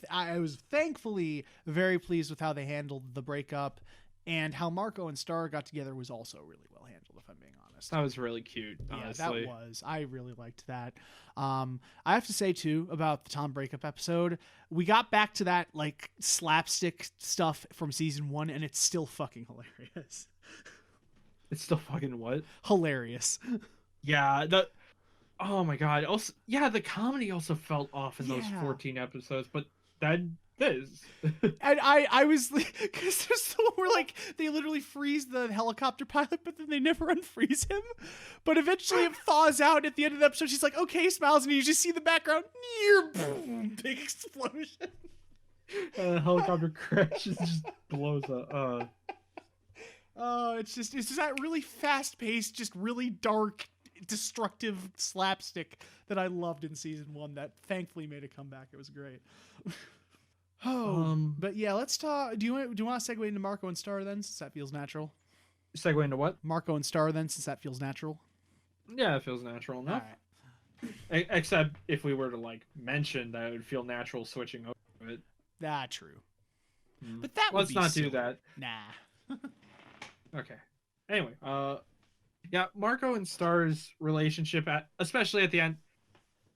Speaker 2: I was thankfully very pleased with how they handled the breakup, and how Marco and Star got together was also really well handled, if I'm being honest.
Speaker 1: That was really cute, honestly.
Speaker 2: Yeah, that was. I really liked that. I have to say, too, about the Tom breakup episode, we got back to that, like, slapstick stuff from season 1, and it's still fucking hilarious.
Speaker 1: It's still fucking what?
Speaker 2: Hilarious.
Speaker 1: Yeah, oh my god. Also, yeah, the comedy also felt off in those 14 episodes, but that is.
Speaker 2: And I was, because there's the one where, like, they literally freeze the helicopter pilot, but then they never unfreeze him. But eventually it thaws out at the end of the episode. She's like, okay, smiles, and you just see the background, boom, big explosion.
Speaker 1: Helicopter crashes, just blows up.
Speaker 2: Oh, it's just that really fast-paced, just really dark, destructive slapstick that I loved in season 1 that thankfully made a comeback. It was great. But yeah, let's talk. Do you want to segue into Marco and Star then, since that feels natural?
Speaker 1: Segue into what?
Speaker 2: Marco and Star then, since that feels natural.
Speaker 1: Yeah, it feels natural enough.
Speaker 2: All right.
Speaker 1: Except if we were to like mention that, it would feel natural switching over to it.
Speaker 2: True. But that
Speaker 1: let's
Speaker 2: would be
Speaker 1: not
Speaker 2: silly.
Speaker 1: do that.
Speaker 2: Nah.
Speaker 1: Okay. Anyway, yeah, Marco and Star's relationship, especially at the end,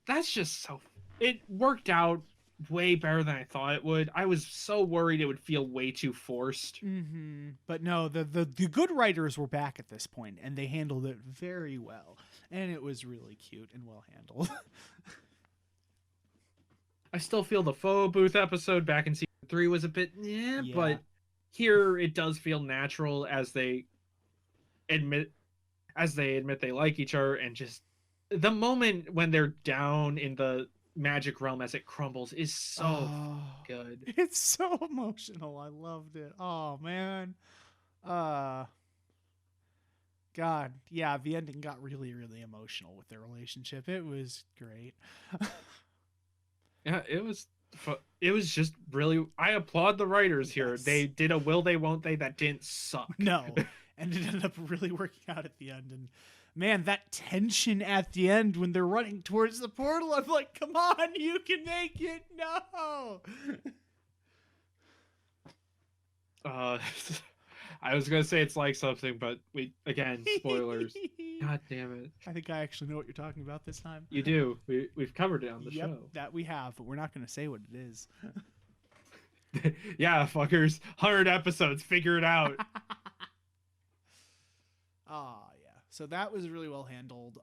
Speaker 1: that's just so. It worked out way better than I thought it would. I was so worried it would feel way too forced.
Speaker 2: Mm-hmm. But no, the good writers were back at this point, and they handled it very well, and it was really cute and well handled.
Speaker 1: I still feel the photo booth episode back in season 3 was a bit, but here it does feel natural as they admit they like each other, and just the moment when they're down in the magic realm as it crumbles is so good.
Speaker 2: It's so emotional. I loved it. Oh man. God, yeah, the ending got really, really emotional with their relationship. It was great.
Speaker 1: Yeah, it was just really. I applaud the writers here.
Speaker 2: Yes.
Speaker 1: They did a will they won't they that didn't suck.
Speaker 2: No, and it ended up really working out at the end. And man, that tension at the end when they're running towards the portal, I'm like, come on, you can make it. No.
Speaker 1: I was gonna say it's like something, but again, spoilers. God damn it!
Speaker 2: I think I actually know what you're talking about this time.
Speaker 1: You do. We've covered it on the show.
Speaker 2: That we have, but we're not going to say what it is.
Speaker 1: Yeah, fuckers. 100 episodes. Figure it out.
Speaker 2: Yeah. So that was really well handled.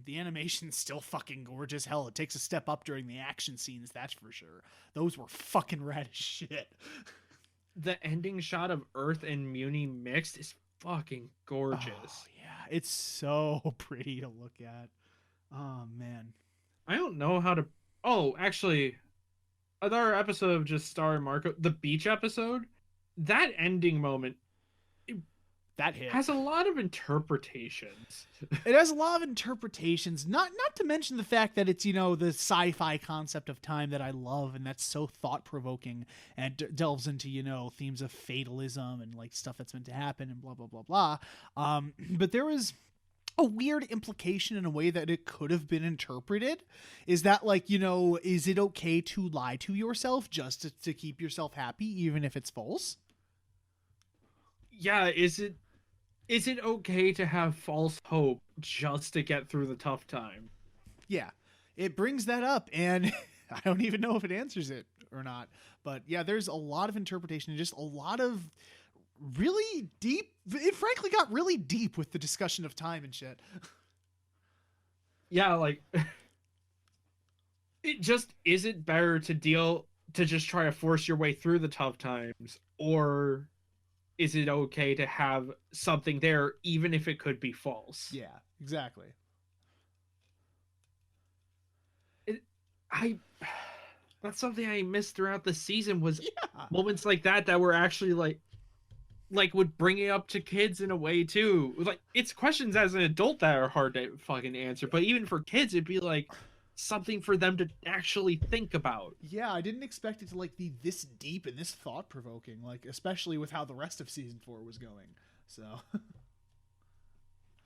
Speaker 2: The animation's still fucking gorgeous. Hell, it takes a step up during the action scenes, that's for sure. Those were fucking rad as shit.
Speaker 1: The ending shot of Earth and Muni mixed is fucking gorgeous.
Speaker 2: Oh, yeah, it's so pretty to look at. Oh man,
Speaker 1: I don't know how to. Oh, actually, another episode of just Star and Marco, the beach episode. that ending moment
Speaker 2: That hit.
Speaker 1: has a lot of interpretations.
Speaker 2: It has a lot of interpretations, not to mention the fact that it's, the sci-fi concept of time that I love, and that's so thought-provoking and delves into, themes of fatalism and like stuff that's meant to happen and blah blah blah blah. But there was a weird implication in a way that it could have been interpreted. Is that like, is it okay to lie to yourself just to keep yourself happy even if it's false?
Speaker 1: Yeah, is it okay to have false hope just to get through the tough time?
Speaker 2: Yeah, it brings that up, and I don't even know if it answers it or not. But yeah, there's a lot of interpretation and just a lot of really deep. It frankly got really deep with the discussion of time and shit.
Speaker 1: Yeah, like it just is it better to just try to force your way through the tough times, or is it okay to have something there even if it could be false?
Speaker 2: Yeah, exactly.
Speaker 1: That's something I missed throughout the season was
Speaker 2: Yeah.
Speaker 1: moments like that were actually like would bring it up to kids in a way too. Like it's questions as an adult that are hard to fucking answer, but even for kids it'd be like something for them to actually think about.
Speaker 2: Yeah, I didn't expect it to like be this deep and this thought provoking, like especially with how the rest of season 4 was going. So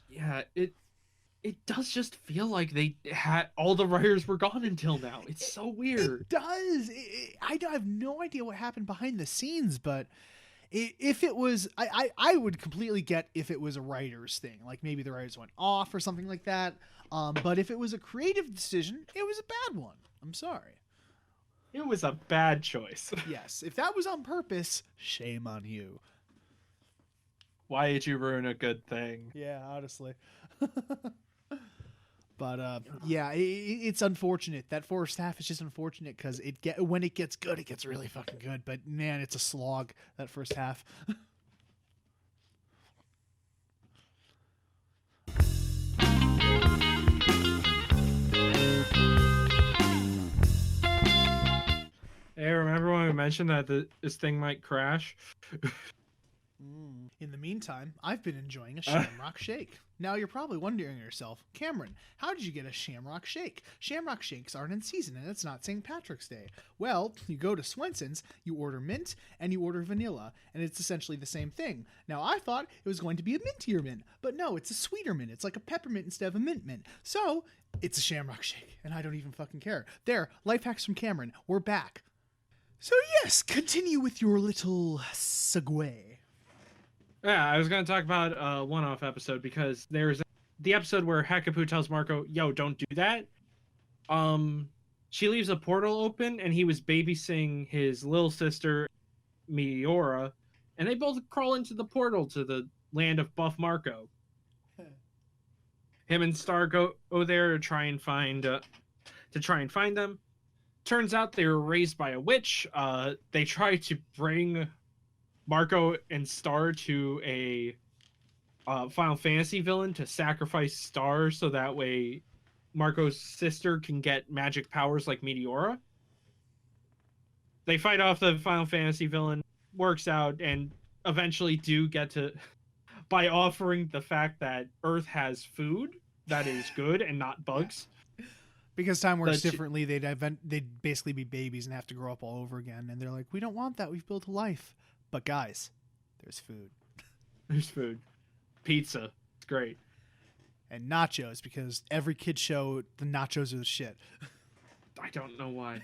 Speaker 1: Yeah, it does just feel like they had all the writers were gone until now. It's so weird.
Speaker 2: it does. I have no idea what happened behind the scenes, but if it was, I would completely get if it was a writer's thing, like maybe the writers went off or something like that. But if it was a creative decision, it was a bad one. I'm sorry.
Speaker 1: It was a bad choice.
Speaker 2: Yes, if that was on purpose, shame on you.
Speaker 1: Why did you ruin a good thing?
Speaker 2: Yeah, honestly. But yeah, it's unfortunate. That first half is just unfortunate because when it gets good, it gets really fucking good. But man, it's a slog, that first half.
Speaker 1: Hey, remember when we mentioned that this thing might crash?
Speaker 2: In the meantime, I've been enjoying a Shamrock Shake. Now you're probably wondering to yourself, Cameron, how did you get a Shamrock Shake? Shamrock Shakes aren't in season and it's not St. Patrick's Day. Well, you go to Swenson's, you order mint, and you order vanilla, and it's essentially the same thing. Now I thought it was going to be a mintier mint, but no, it's a sweeter mint. It's like a peppermint instead of a mint. So, it's a Shamrock Shake, and I don't even fucking care. There, life hacks from Cameron. We're back. So yes, continue with your little segue.
Speaker 1: Yeah, I was going to talk about a one-off episode because there's the episode where Hakapu tells Marco, "Yo, don't do that." She leaves a portal open, and he was babysitting his little sister, Meteora, and they both crawl into the portal to the land of Buff Marco. Him and Star go there to try and find them. Turns out they were raised by a witch. They try to bring Marco and Star to a Final Fantasy villain to sacrifice Star so that way Marco's sister can get magic powers like Meteora. They fight off the Final Fantasy villain, works out, and eventually do get to, by offering the fact that Earth has food that is good and not bugs.
Speaker 2: Because time works
Speaker 1: But she-
Speaker 2: differently, they'd basically be babies and have to grow up all over again. And they're like, we don't want that. We've built a life. But guys, there's food.
Speaker 1: There's food. Pizza. It's great.
Speaker 2: And nachos, because every kid show, the nachos are the shit.
Speaker 1: I don't know why.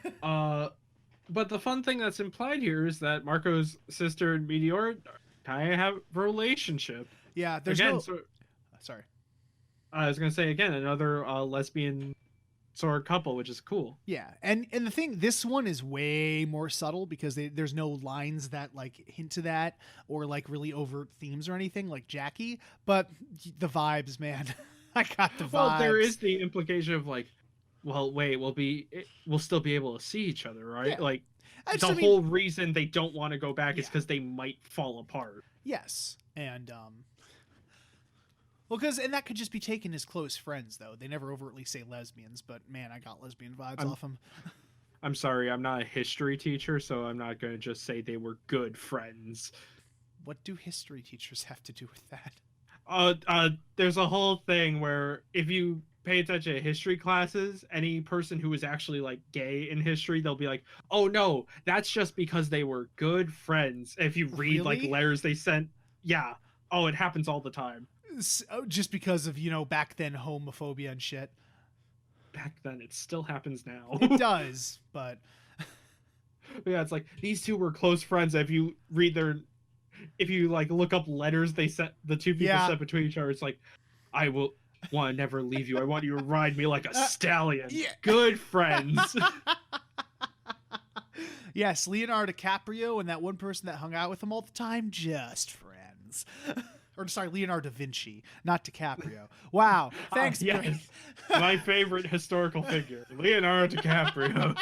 Speaker 1: But the fun thing that's implied here is that Marco's sister and Meteor kind of have a relationship.
Speaker 2: Yeah, there's
Speaker 1: Again,
Speaker 2: no...
Speaker 1: so
Speaker 2: Sorry.
Speaker 1: I was gonna say again another lesbian sort of couple, which is cool.
Speaker 2: Yeah, and the thing, this one is way more subtle because there's no lines that like hint to that or like really overt themes or anything like Jackie, but the vibes, man. I got the vibes.
Speaker 1: Well, there is the implication of like, well, wait, we'll still be able to see each other, right?
Speaker 2: Yeah.
Speaker 1: Like
Speaker 2: I mean,
Speaker 1: whole reason they don't want to go back is
Speaker 2: Yeah.
Speaker 1: because they might fall apart.
Speaker 2: yes, and well, and that could just be taken as close friends, though. They never overtly say lesbians, but man, I got lesbian vibes off them.
Speaker 1: I'm sorry, I'm not a history teacher, so I'm not going to just say they were good friends.
Speaker 2: What do history teachers have to do with that?
Speaker 1: There's a whole thing where if you pay attention to history classes, any person who is actually like gay in history, they'll be like, "Oh no, that's just because they were good friends." If you read like
Speaker 2: Really?
Speaker 1: letters they sent, yeah. Oh, it happens all the time.
Speaker 2: Just because of, back then homophobia and shit.
Speaker 1: Back then, it still happens now.
Speaker 2: It does, but
Speaker 1: Yeah, it's like these two were close friends. If you like look up letters they sent, the two people
Speaker 2: Yeah.
Speaker 1: sent between each other, it's like, I will want to never leave you. I want you to ride me like a stallion.
Speaker 2: yeah.
Speaker 1: Good friends.
Speaker 2: Yes, Leonardo DiCaprio and that one person that hung out with him all the time, just friends. Or sorry, Leonardo da Vinci, not DiCaprio. Wow. Thanks,
Speaker 1: yes. My favorite historical figure, Leonardo DiCaprio.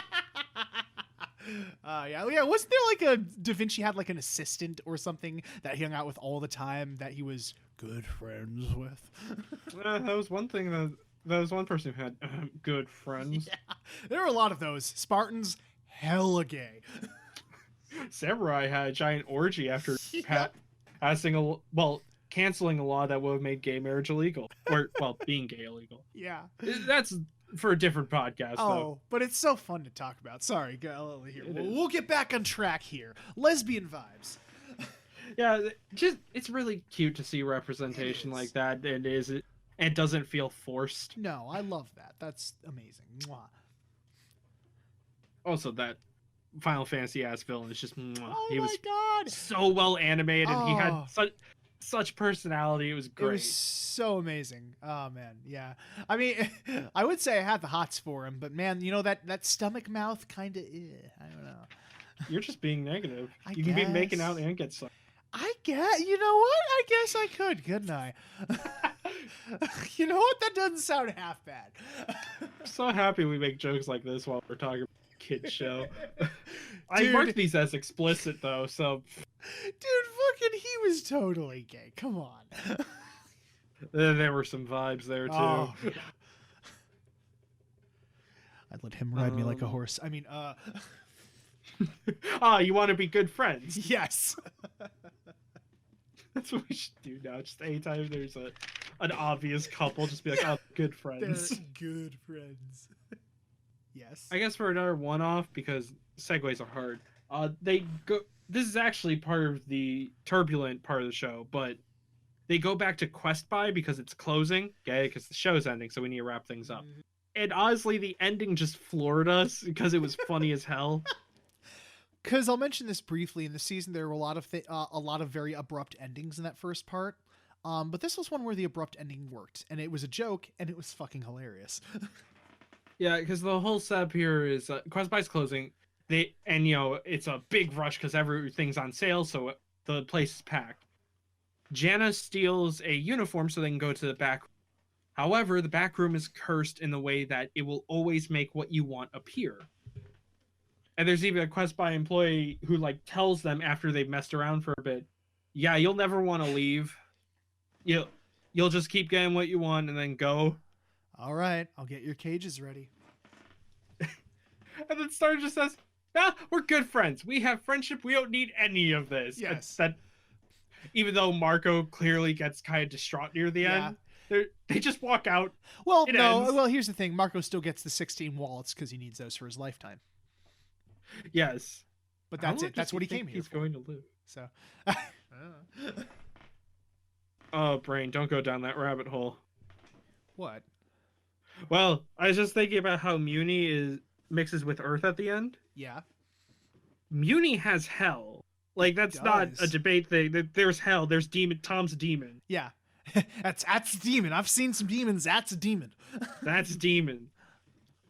Speaker 2: Yeah. Wasn't there like a Da Vinci had like an assistant or something that he hung out with all the time that he was good friends with?
Speaker 1: That was one thing that was one person who had good friends.
Speaker 2: Yeah, there were a lot of those. Spartans, hella gay.
Speaker 1: Samurai had a giant orgy after
Speaker 2: Yeah.
Speaker 1: canceling a law that would have made gay marriage illegal, or being gay illegal.
Speaker 2: Yeah.
Speaker 1: That's for a different podcast, though.
Speaker 2: Oh, but it's so fun to talk about. Sorry, here. We'll get back on track here. Lesbian vibes.
Speaker 1: Yeah, it's really cute to see representation like that, and it doesn't feel forced.
Speaker 2: No, I love that. That's amazing. Mwah.
Speaker 1: Also, that Final Fantasy ass villain is just
Speaker 2: Oh
Speaker 1: he
Speaker 2: my
Speaker 1: was
Speaker 2: god.
Speaker 1: so well animated. He had
Speaker 2: Oh.
Speaker 1: such personality. It was great.
Speaker 2: It was so amazing. Oh man, yeah. I mean, I would say I had the hots for him, but man, that stomach mouth kind of. I don't know.
Speaker 1: You're just being negative.
Speaker 2: I
Speaker 1: You can be making
Speaker 2: guess.
Speaker 1: out and get sucked.
Speaker 2: I guess. You know what? I guess I could, couldn't I? You know what? That doesn't sound half bad.
Speaker 1: I'm so happy we make jokes like this while we're talking about a kid show. I
Speaker 2: Dude.
Speaker 1: marked these as explicit though, so
Speaker 2: Dude, fucking, he was totally gay. Come on.
Speaker 1: there were some vibes there too.
Speaker 2: Oh, yeah. I'd let him ride me like a
Speaker 1: Um,
Speaker 2: horse. I mean,
Speaker 1: You want to be good friends?
Speaker 2: yes.
Speaker 1: That's what we should do now. Just anytime there's an obvious couple, just be like, "Oh, good
Speaker 2: They're
Speaker 1: friends."
Speaker 2: good friends. Yes.
Speaker 1: I guess for another one-off, because segues are hard. They go. This is actually part of the turbulent part of the show, but they go back to Quest Buy because it's closing. Okay, because the show's ending, so we need to wrap things up.
Speaker 2: Mhm.
Speaker 1: And honestly, the ending just floored us because it was funny as hell.
Speaker 2: Because I'll mention this briefly. In the season, there were a lot of very abrupt endings in that first part. But this was one where the abrupt ending worked, and it was a joke, and it was fucking hilarious.
Speaker 1: Yeah, because the whole setup here is Quest Buy's closing. It's a big rush because everything's on sale, so the place is packed. Jana steals a uniform so they can go to the back. However, the back room is cursed in the way that it will always make what you want appear. And there's even a Quest Buy employee who tells them after they've messed around for a bit, "Yeah, you'll never want to leave. You'll just keep getting what you want and then go."
Speaker 2: All right, I'll get your cages ready.
Speaker 1: And then Star just says, we're good friends. We have friendship. We don't need any of this."
Speaker 2: Yes.
Speaker 1: That, even though Marco clearly gets kind of distraught near the
Speaker 2: Yeah.
Speaker 1: end, they just walk out.
Speaker 2: Well,
Speaker 1: It
Speaker 2: no.
Speaker 1: ends.
Speaker 2: Well, here's the thing. Marco still gets the 16 wallets because he needs those for his lifetime.
Speaker 1: Yes.
Speaker 2: But
Speaker 1: How
Speaker 2: that's
Speaker 1: long
Speaker 2: it. That's
Speaker 1: does
Speaker 2: what he
Speaker 1: think
Speaker 2: came here
Speaker 1: he's
Speaker 2: for.
Speaker 1: going to live.
Speaker 2: So.
Speaker 1: Oh, brain, don't go down that rabbit hole.
Speaker 2: What?
Speaker 1: Well, I was just thinking about how Muni mixes with Earth at the end.
Speaker 2: Yeah.
Speaker 1: Muni has hell. That's not a
Speaker 2: does.
Speaker 1: debate thing. There's hell. There's demon. Tom's a demon.
Speaker 2: Yeah. that's a demon. I've seen some demons. That's a demon.
Speaker 1: That's demon.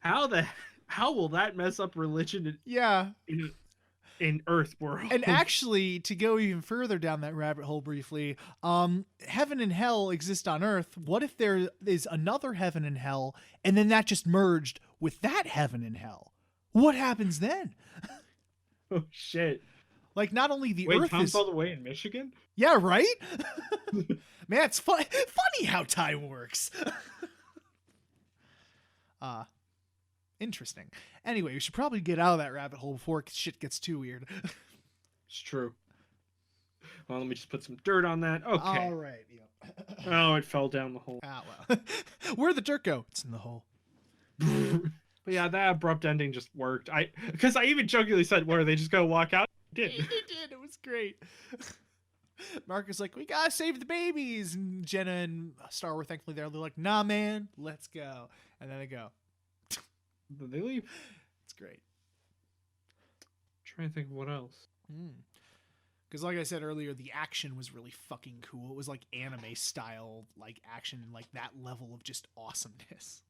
Speaker 1: How will that mess up religion
Speaker 2: Yeah.
Speaker 1: in Earth world?
Speaker 2: And actually, to go even further down that rabbit hole briefly, heaven and hell exist on Earth. What if there is another heaven and hell, and then that just merged with that heaven and hell? What happens then?
Speaker 1: Oh shit!
Speaker 2: Not only the
Speaker 1: Wait,
Speaker 2: Earth
Speaker 1: Tom's
Speaker 2: is...
Speaker 1: all the way in Michigan?
Speaker 2: Yeah, right? Man, it's funny how time works. Interesting. Anyway, we should probably get out of that rabbit hole before shit gets too weird.
Speaker 1: It's true. Well, let me just put some dirt on that. Okay.
Speaker 2: All right. Yep.
Speaker 1: Oh, it fell down the hole.
Speaker 2: Ah, well. Where'd the dirt go? It's in the hole.
Speaker 1: But yeah, that abrupt ending just worked. Because I even jokingly said, "Where they just go walk out?" It did.
Speaker 2: It did. It was great. Marcus like, we gotta save the babies, and Jenna and Star were thankfully there. They're like, nah, man, let's go. And then they go.
Speaker 1: Did they leave?
Speaker 2: It's great.
Speaker 1: Trying to think of what else.
Speaker 2: Because like I said earlier, the action was really fucking cool. It was like anime style, like action, and like that level of just awesomeness.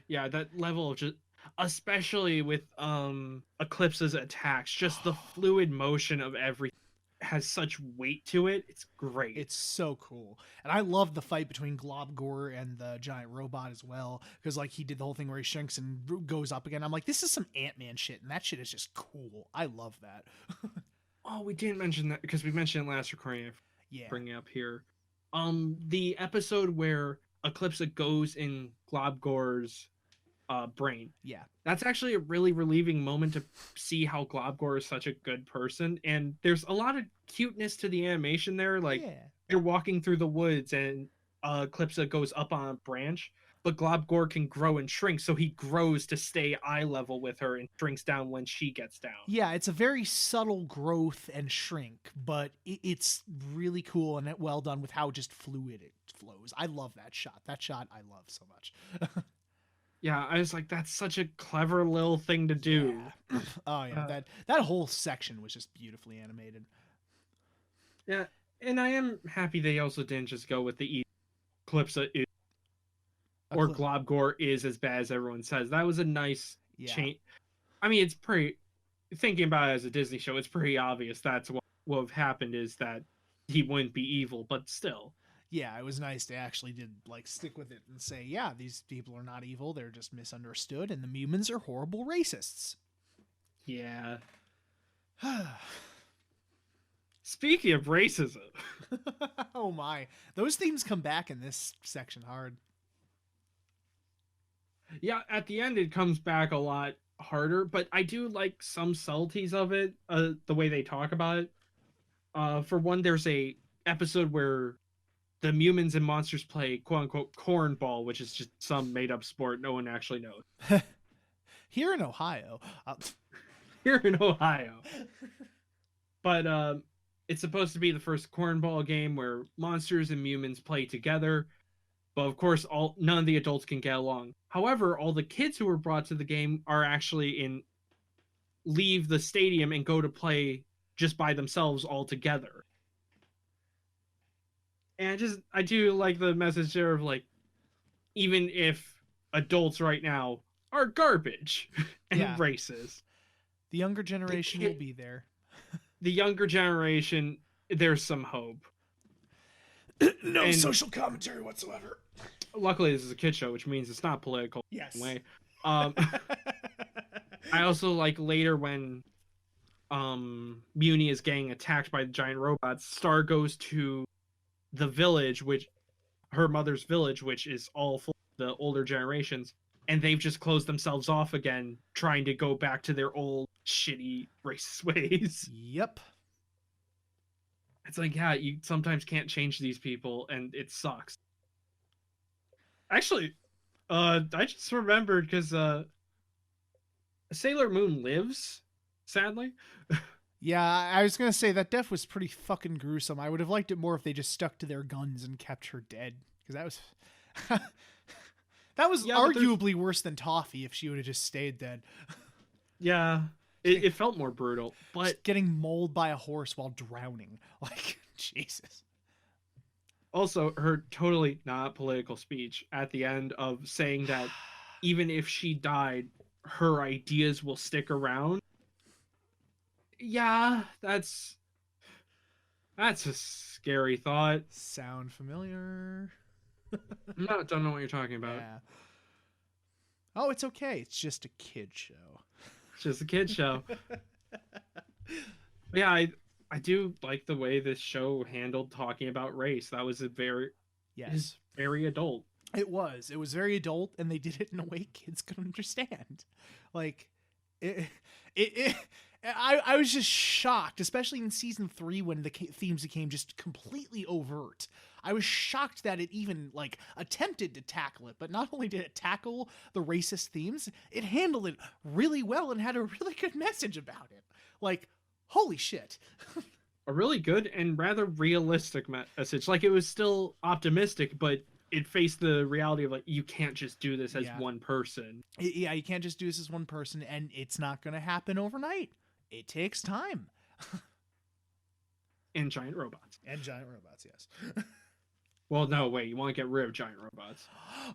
Speaker 1: Yeah, that level of just, especially with Eclipsa's attacks, just the fluid motion of everything has such weight to it. It's great.
Speaker 2: It's so cool. And I love the fight between Globgor and the giant robot as well. Because like he did the whole thing where he shrinks and goes up again. I'm like, this is some Ant-Man shit. And that shit is just cool. I love that.
Speaker 1: Oh, we didn't mention that because we mentioned it last recording.
Speaker 2: Yeah.
Speaker 1: Bringing up here. The episode where Eclipsa goes in Globgor's brain.
Speaker 2: Yeah.
Speaker 1: That's actually a really relieving moment to see how Globgor is such a good person. And there's a lot of cuteness to the animation there. Like, they're walking through the woods and Eclipsa goes up on a branch, but Globgor can grow and shrink, so he grows to stay eye level with her and shrinks down when she gets down.
Speaker 2: Yeah, it's a very subtle growth and shrink, but it's really cool and well done with how just fluid it flows. I love that shot. That shot I love so much.
Speaker 1: Yeah, I was like, that's such a clever little thing to do.
Speaker 2: Yeah. Oh yeah, that whole section was just beautifully animated.
Speaker 1: Yeah, and I am happy they also didn't just go with the Eclipsa is, or Globgor is as bad as everyone says. That was a nice change. I mean, it's pretty, thinking about it as a Disney show, it's pretty obvious that's what have happened is that he wouldn't be evil, but still.
Speaker 2: Yeah, it was nice they actually did like stick with it and say, yeah, these people are not evil, they're just misunderstood, and the humans are horrible racists.
Speaker 1: Yeah. Speaking of racism.
Speaker 2: Oh my. Those themes come back in this section hard.
Speaker 1: Yeah, at the end it comes back a lot harder, but I do like some subtleties of it, the way they talk about it. For one, there's a episode where the humans and monsters play quote-unquote cornball, which is just some made-up sport no one actually knows.
Speaker 2: Here in Ohio.
Speaker 1: Here in Ohio. But it's supposed to be the first cornball game where monsters and humans play together. But of course, none of the adults can get along. However, all the kids who were brought to the game are actually leave the stadium and go to play just by themselves all together. And I do like the message there of like, even if adults right now are garbage and racist,
Speaker 2: the younger generation will be there.
Speaker 1: The younger generation, there's some hope.
Speaker 2: No social commentary whatsoever.
Speaker 1: Luckily, this is a kid show, which means it's not political.
Speaker 2: Yes.
Speaker 1: In a way. I also like later when Muni is getting attacked by the giant robots, Star goes to the village, which her mother's village, which is all full of the older generations, and they've just closed themselves off again, trying to go back to their old shitty racist ways.
Speaker 2: Yep.
Speaker 1: It's like, yeah, you sometimes can't change these people, and it sucks. Actually, I just remembered because Sailor Moon lives, sadly.
Speaker 2: Yeah, I was gonna say that death was pretty fucking gruesome. I would have liked it more if they just stuck to their guns and kept her dead, because that was arguably worse than Toffee if she would have just stayed dead.
Speaker 1: Yeah, it felt more brutal, but
Speaker 2: just getting mauled by a horse while drowning, like Jesus.
Speaker 1: Also, her totally not political speech at the end of saying that even if she died, her ideas will stick around. Yeah, that's a scary thought.
Speaker 2: Sound familiar?
Speaker 1: No, don't know what you're talking about.
Speaker 2: Yeah. Oh, it's okay. It's just a kid show.
Speaker 1: It's just a kid show. Yeah, I do like the way this show handled talking about race. That was very adult.
Speaker 2: It was very adult, and they did it in a way kids could understand. Like, I was just shocked, especially in season 3 when the themes became just completely overt. I was shocked that it even like attempted to tackle it, but not only did it tackle the racist themes, it handled it really well and had a really good message about it. Like, holy shit.
Speaker 1: A really good and rather realistic message. Like, it was still optimistic, but it faced the reality of like, you can't just do this as one person.
Speaker 2: Yeah, you can't just do this as one person, and it's not going to happen overnight. It takes time.
Speaker 1: And giant robots.
Speaker 2: And giant robots, yes.
Speaker 1: Well, no, wait. You want to get rid of giant robots.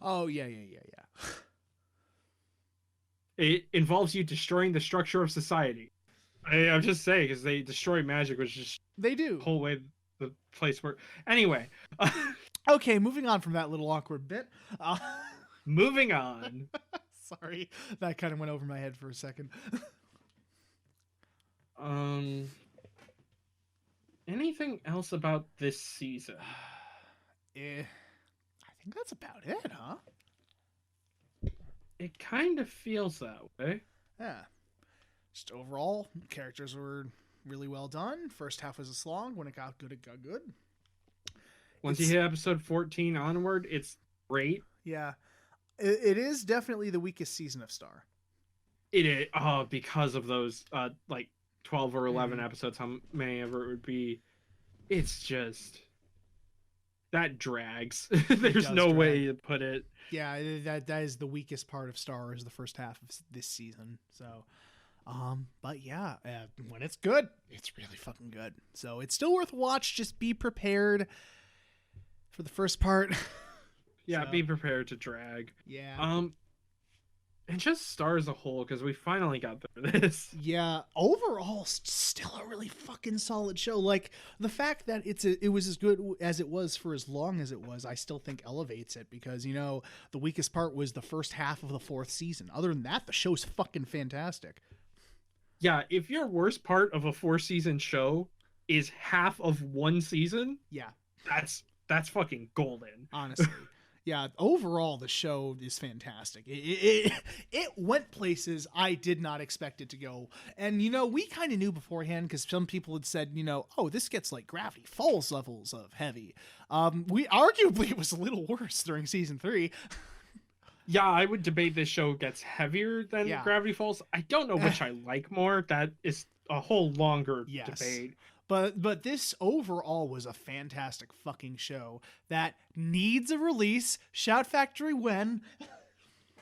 Speaker 2: Oh, yeah.
Speaker 1: It involves you destroying the structure of society. I'm just saying, because they destroy magic, which is
Speaker 2: They do.
Speaker 1: the whole way the place where... Anyway.
Speaker 2: Okay, moving on from that little awkward bit.
Speaker 1: Moving on.
Speaker 2: Sorry, that kind of went over my head for a second.
Speaker 1: Anything else about this season?
Speaker 2: I think that's about it, huh?
Speaker 1: It kind of feels that way.
Speaker 2: Yeah. Just overall, characters were really well done. First half was a slog. When it got good, it got good.
Speaker 1: Once you hit episode 14 onward, it's great.
Speaker 2: Yeah. It is definitely the weakest season of Star.
Speaker 1: It is. Oh, because of those, like, 12 or 11 episodes, how many ever it would be. It's just... That drags. There's no way to put it.
Speaker 2: Yeah, that is the weakest part of Star, is the first half of this season. So, but yeah, when it's good, it's really fucking good. So it's still worth a watch. Just be prepared for the first part.
Speaker 1: Yeah, be prepared to drag.
Speaker 2: Yeah.
Speaker 1: And just Star as a whole, because we finally got through this.
Speaker 2: Yeah, overall, still a really fucking solid show. Like, the fact that it was as good as it was for as long as it was, I still think elevates it, because, you know, the weakest part was the first half of the 4th season. Other than that, the show's fucking fantastic.
Speaker 1: Yeah, if your worst part of a 4-season show is half of one season,
Speaker 2: yeah,
Speaker 1: that's fucking golden.
Speaker 2: Honestly. Yeah, overall, the show is fantastic. It went places I did not expect it to go. And, you know, we kind of knew beforehand, because some people had said, you know, oh, this gets like Gravity Falls levels of heavy. Arguably, it was a little worse during season 3.
Speaker 1: Yeah, I would debate this show gets heavier than Gravity Falls. I don't know which I like more. That is a whole longer debate.
Speaker 2: But this overall was a fantastic fucking show that needs a release. Shout Factory when?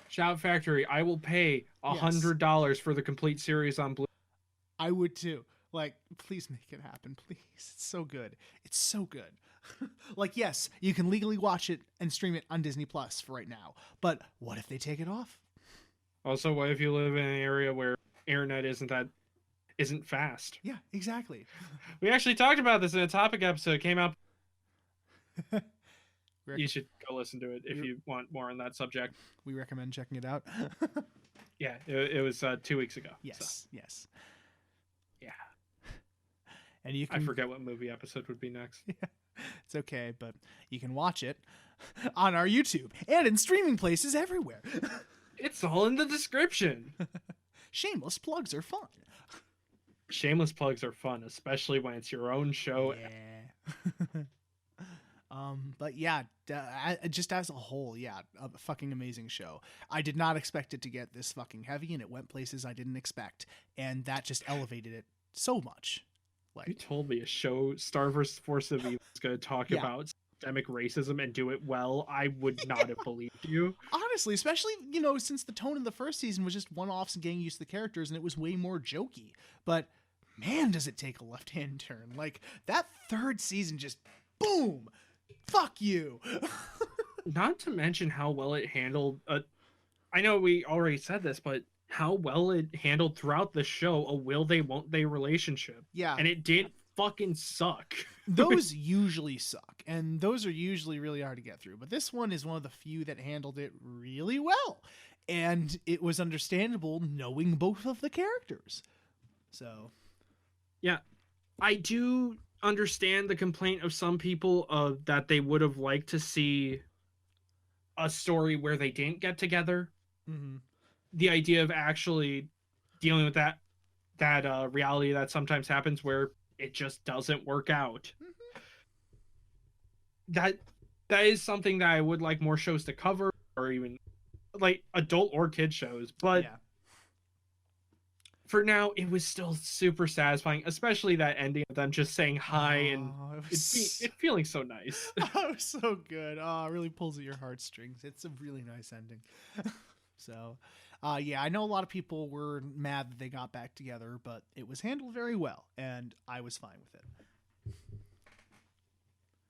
Speaker 1: Shout Factory, I will pay $100 for the complete series on Blu.
Speaker 2: I would too. Like, please make it happen, please. It's so good. It's so good. Like, yes, you can legally watch it and stream it on Disney Plus for right now. But what if they take it off?
Speaker 1: Also, what if you live in an area where internet isn't fast?
Speaker 2: Yeah, exactly.
Speaker 1: We actually talked about this in a topic episode. It came out. You should go listen to it if you want more on that subject.
Speaker 2: We recommend checking it out.
Speaker 1: Yeah, it was 2 weeks ago.
Speaker 2: Yes, yes.
Speaker 1: Yeah.
Speaker 2: And you can...
Speaker 1: I forget what movie episode would be next.
Speaker 2: Yeah, it's okay, but you can watch it on our YouTube and in streaming places everywhere.
Speaker 1: It's all in the description.
Speaker 2: Shameless plugs are fun.
Speaker 1: Shameless plugs are fun, especially when it's your own show.
Speaker 2: Yeah. But yeah, just as a whole, yeah, a fucking amazing show. I did not expect it to get this fucking heavy, and it went places I didn't expect, and that just elevated it so much. Like,
Speaker 1: you told me a show, Star vs. Force of Evil, is going to talk about systemic racism and do it well. I would not have believed you.
Speaker 2: Honestly, especially, you know, since the tone of the first season was just one-offs and getting used to the characters, and it was way more jokey. But man, does it take a left-hand turn. Like, that 3rd season just, boom, fuck you.
Speaker 1: Not to mention how well it handled, I know we already said this, but how well it handled throughout the show a will they won't they relationship.
Speaker 2: Yeah.
Speaker 1: And it did fucking suck.
Speaker 2: Those usually suck, and those are usually really hard to get through. But this one is one of the few that handled it really well. And it was understandable knowing both of the characters. So...
Speaker 1: yeah, I do understand the complaint of some people that they would have liked to see a story where they didn't get together.
Speaker 2: Mm-hmm.
Speaker 1: The idea of actually dealing with that reality that sometimes happens where it just doesn't work out. That is something that I would like more shows to cover, or even like adult or kid shows. But
Speaker 2: Yeah.
Speaker 1: for now, it was still super satisfying, especially that ending of them just saying hi and it feeling so nice.
Speaker 2: It was so good. Oh, it really pulls at your heartstrings. It's a really nice ending. So, yeah, I know a lot of people were mad that they got back together, but it was handled very well, and I was fine with it.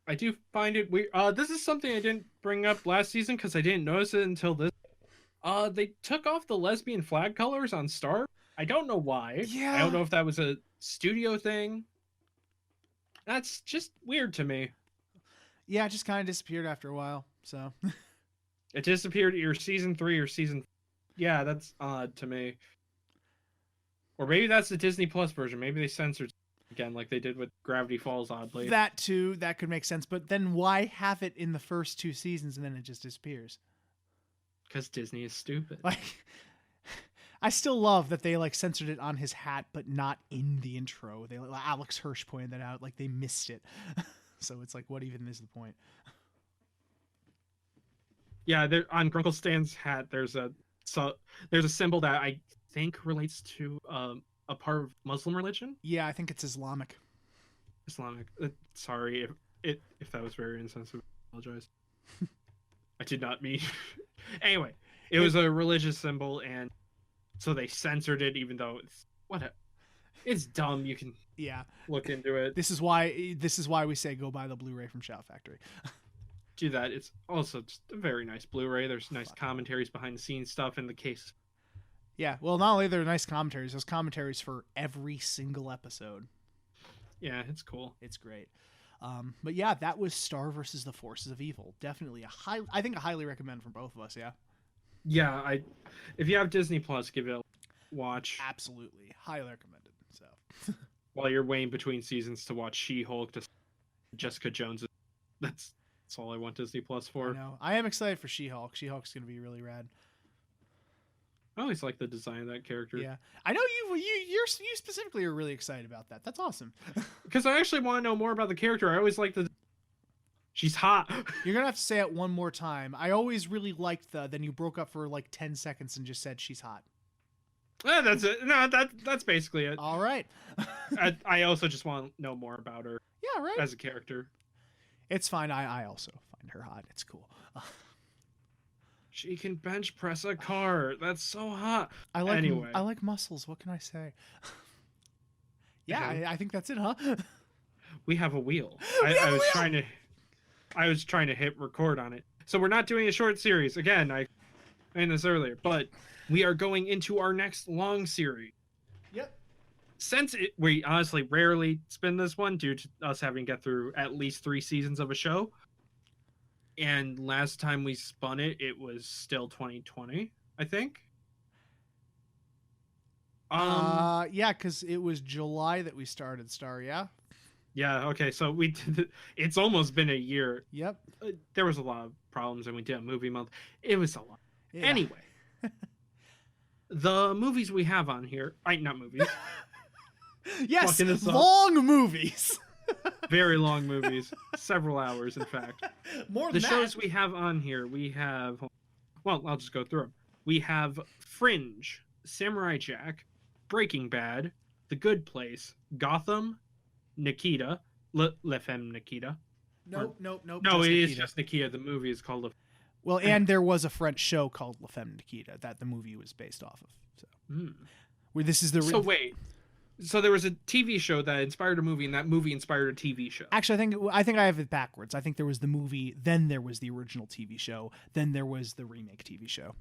Speaker 1: I do find it weird. This is something I didn't bring up last season because I didn't notice it until this. They took off the lesbian flag colors on Star. I don't know why.
Speaker 2: Yeah.
Speaker 1: I don't know if that was a studio thing. That's just weird to me.
Speaker 2: Yeah, it just kind of disappeared after a while. So,
Speaker 1: It disappeared either season 3 or season. Yeah, that's odd to me. Or maybe that's the Disney Plus version. Maybe they censored again, like they did with Gravity Falls. Oddly,
Speaker 2: that too, that could make sense. But then why have it in the first 2 seasons and then it just disappears?
Speaker 1: Because Disney is stupid.
Speaker 2: Like, I still love that they like censored it on his hat, but not in the intro. They Alex Hirsch pointed that out. Like they missed it. So it's like, what even is the point?
Speaker 1: Yeah, there on Grunkle Stan's hat. There's a symbol that I think relates to a part of Muslim religion.
Speaker 2: Yeah, I think it's Islamic.
Speaker 1: Islamic. Sorry if that was very insensitive. I apologize. I did not mean. Anyway, it was a religious symbol, and so they censored it, even though it's dumb. You can look into it.
Speaker 2: This is why we say go buy the Blu-ray from Shout Factory.
Speaker 1: Do that. It's also just a very nice Blu-ray. There's nice commentaries, behind the scenes stuff in the case.
Speaker 2: Yeah, well, not only are there nice commentaries, there's commentaries for every single episode.
Speaker 1: Yeah, it's cool.
Speaker 2: It's great. But yeah, that was Star versus the Forces of Evil. Definitely I think a highly recommend from both of us. Yeah.
Speaker 1: Yeah, if you have Disney Plus, give it a watch.
Speaker 2: Absolutely, highly recommended. So
Speaker 1: while you're waiting between seasons to watch She-Hulk, to Jessica Jones, that's all I want Disney Plus for.
Speaker 2: I know. I am excited for She-Hulk. She-Hulk's gonna be really rad.
Speaker 1: I always like the design of that character.
Speaker 2: Yeah, I know you specifically are really excited about that. That's awesome.
Speaker 1: Because I actually want to know more about the character. I always like she's hot.
Speaker 2: You're gonna have to say it one more time. I always really liked then you broke up for like 10 seconds and just said she's hot.
Speaker 1: That's it. No, that's basically it.
Speaker 2: All right.
Speaker 1: I also just want to know more about her.
Speaker 2: Yeah, right.
Speaker 1: As a character.
Speaker 2: It's fine. I also find her hot. It's cool.
Speaker 1: She can bench press a car. That's so hot.
Speaker 2: I like muscles. What can I say? Yeah,
Speaker 1: Okay.
Speaker 2: I think that's it, huh?
Speaker 1: We have a wheel. I was trying to hit record on it. So we're not doing a short series. Again, I mentioned this earlier, but we are going into our next long series.
Speaker 2: Yep.
Speaker 1: Since we honestly rarely spin this one due to us having to get through at least 3 seasons of a show. And last time we spun it, it was still 2020, I think.
Speaker 2: Yeah, because it was July that we started Star, yeah?
Speaker 1: Yeah, okay, so we did it's almost been a year.
Speaker 2: Yep.
Speaker 1: There was a lot of problems, and we did a movie month. It was a lot.
Speaker 2: Yeah.
Speaker 1: Anyway, the movies we have on here, not movies,
Speaker 2: Yes,
Speaker 1: Fucking this up.
Speaker 2: long movies.
Speaker 1: very long movies, several hours, in fact.
Speaker 2: More
Speaker 1: The
Speaker 2: than
Speaker 1: shows
Speaker 2: that.
Speaker 1: we have on here, we have, well, I'll just go through them. We have Fringe, Samurai Jack, Breaking Bad, The Good Place, Gotham, Nikita, Le Femme Nikita.
Speaker 2: Nope.
Speaker 1: No,
Speaker 2: just
Speaker 1: it is
Speaker 2: Nikita.
Speaker 1: just Nikita. The movie is called
Speaker 2: Well, and there was a French show called La Femme Nikita that the movie was based off of. So, where this is the
Speaker 1: So wait, so there was a TV show that inspired a movie, and that movie inspired a TV show.
Speaker 2: Actually, I think I have it backwards. I think there was the movie, then there was the original TV show, then there was the remake TV show.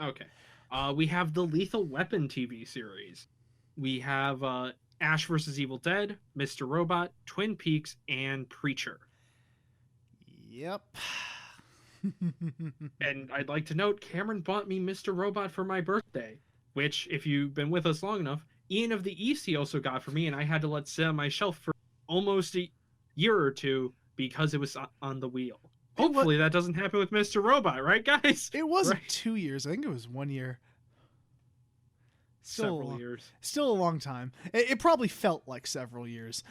Speaker 1: Okay. We have the Lethal Weapon TV series. We have Ash vs. Evil Dead, Mr. Robot, Twin Peaks, and Preacher.
Speaker 2: Yep.
Speaker 1: And I'd like to note, Cameron bought me Mr. Robot for my birthday, which, if you've been with us long enough, Ian of the East he also got for me, and I had to let sit on my shelf for almost a year or two because it was on the wheel. Hopefully that doesn't happen with Mr. Robot, right, guys?
Speaker 2: It wasn't
Speaker 1: Right.
Speaker 2: 2 years. I think it was 1 year.
Speaker 1: Several years.
Speaker 2: Still a long time. It probably felt like several years.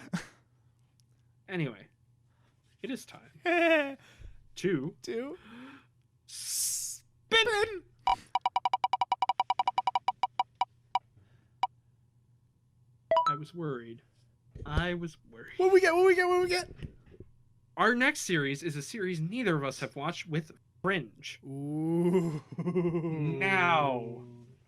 Speaker 1: Anyway, it is time to
Speaker 2: Spin.
Speaker 1: I was worried.
Speaker 2: What we get?
Speaker 1: Our next series is a series neither of us have watched, with Fringe.
Speaker 2: Ooh.
Speaker 1: Now,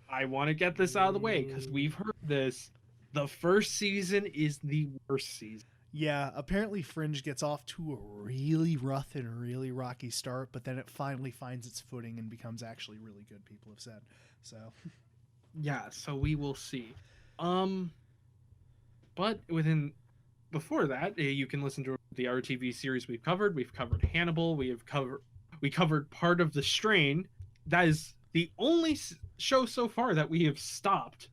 Speaker 1: I want to get this out of the way because we've heard this. The first season is the worst season.
Speaker 2: Yeah, apparently Fringe gets off to a really rough and really rocky start, but then it finally finds its footing and becomes actually really good, people have said. So,
Speaker 1: Yeah, so we will see. But before that, you can listen to the RTV series we've covered. We've covered Hannibal. We covered part of The Strain. That is the only show so far that we have stopped.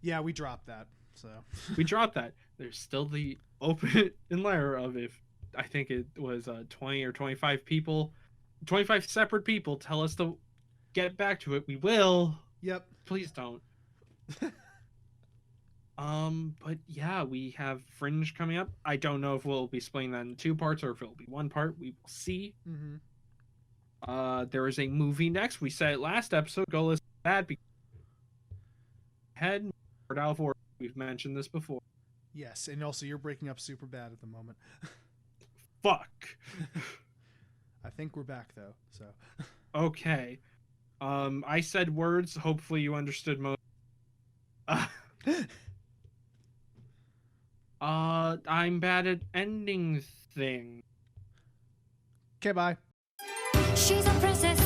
Speaker 2: yeah, we dropped that. So,
Speaker 1: We dropped that. There's still the open layer of, if I think it was 20 or 25 people, 25 separate people tell us to get back to it. We will.
Speaker 2: yep.
Speaker 1: Please don't. But yeah, we have Fringe coming up. I don't know if we'll be splitting that in 2 parts or if it'll be 1 part. We will see.
Speaker 2: Mm-hmm.
Speaker 1: There is a movie next. We said it last episode. Go listen to that. Head out of order. We've mentioned this before.
Speaker 2: Yes, and also you're breaking up super bad at the moment.
Speaker 1: Fuck.
Speaker 2: I think we're back though. So,
Speaker 1: Okay. I said words. Hopefully you understood most. I'm bad at ending things.
Speaker 2: okay, bye.
Speaker 4: She's a princess.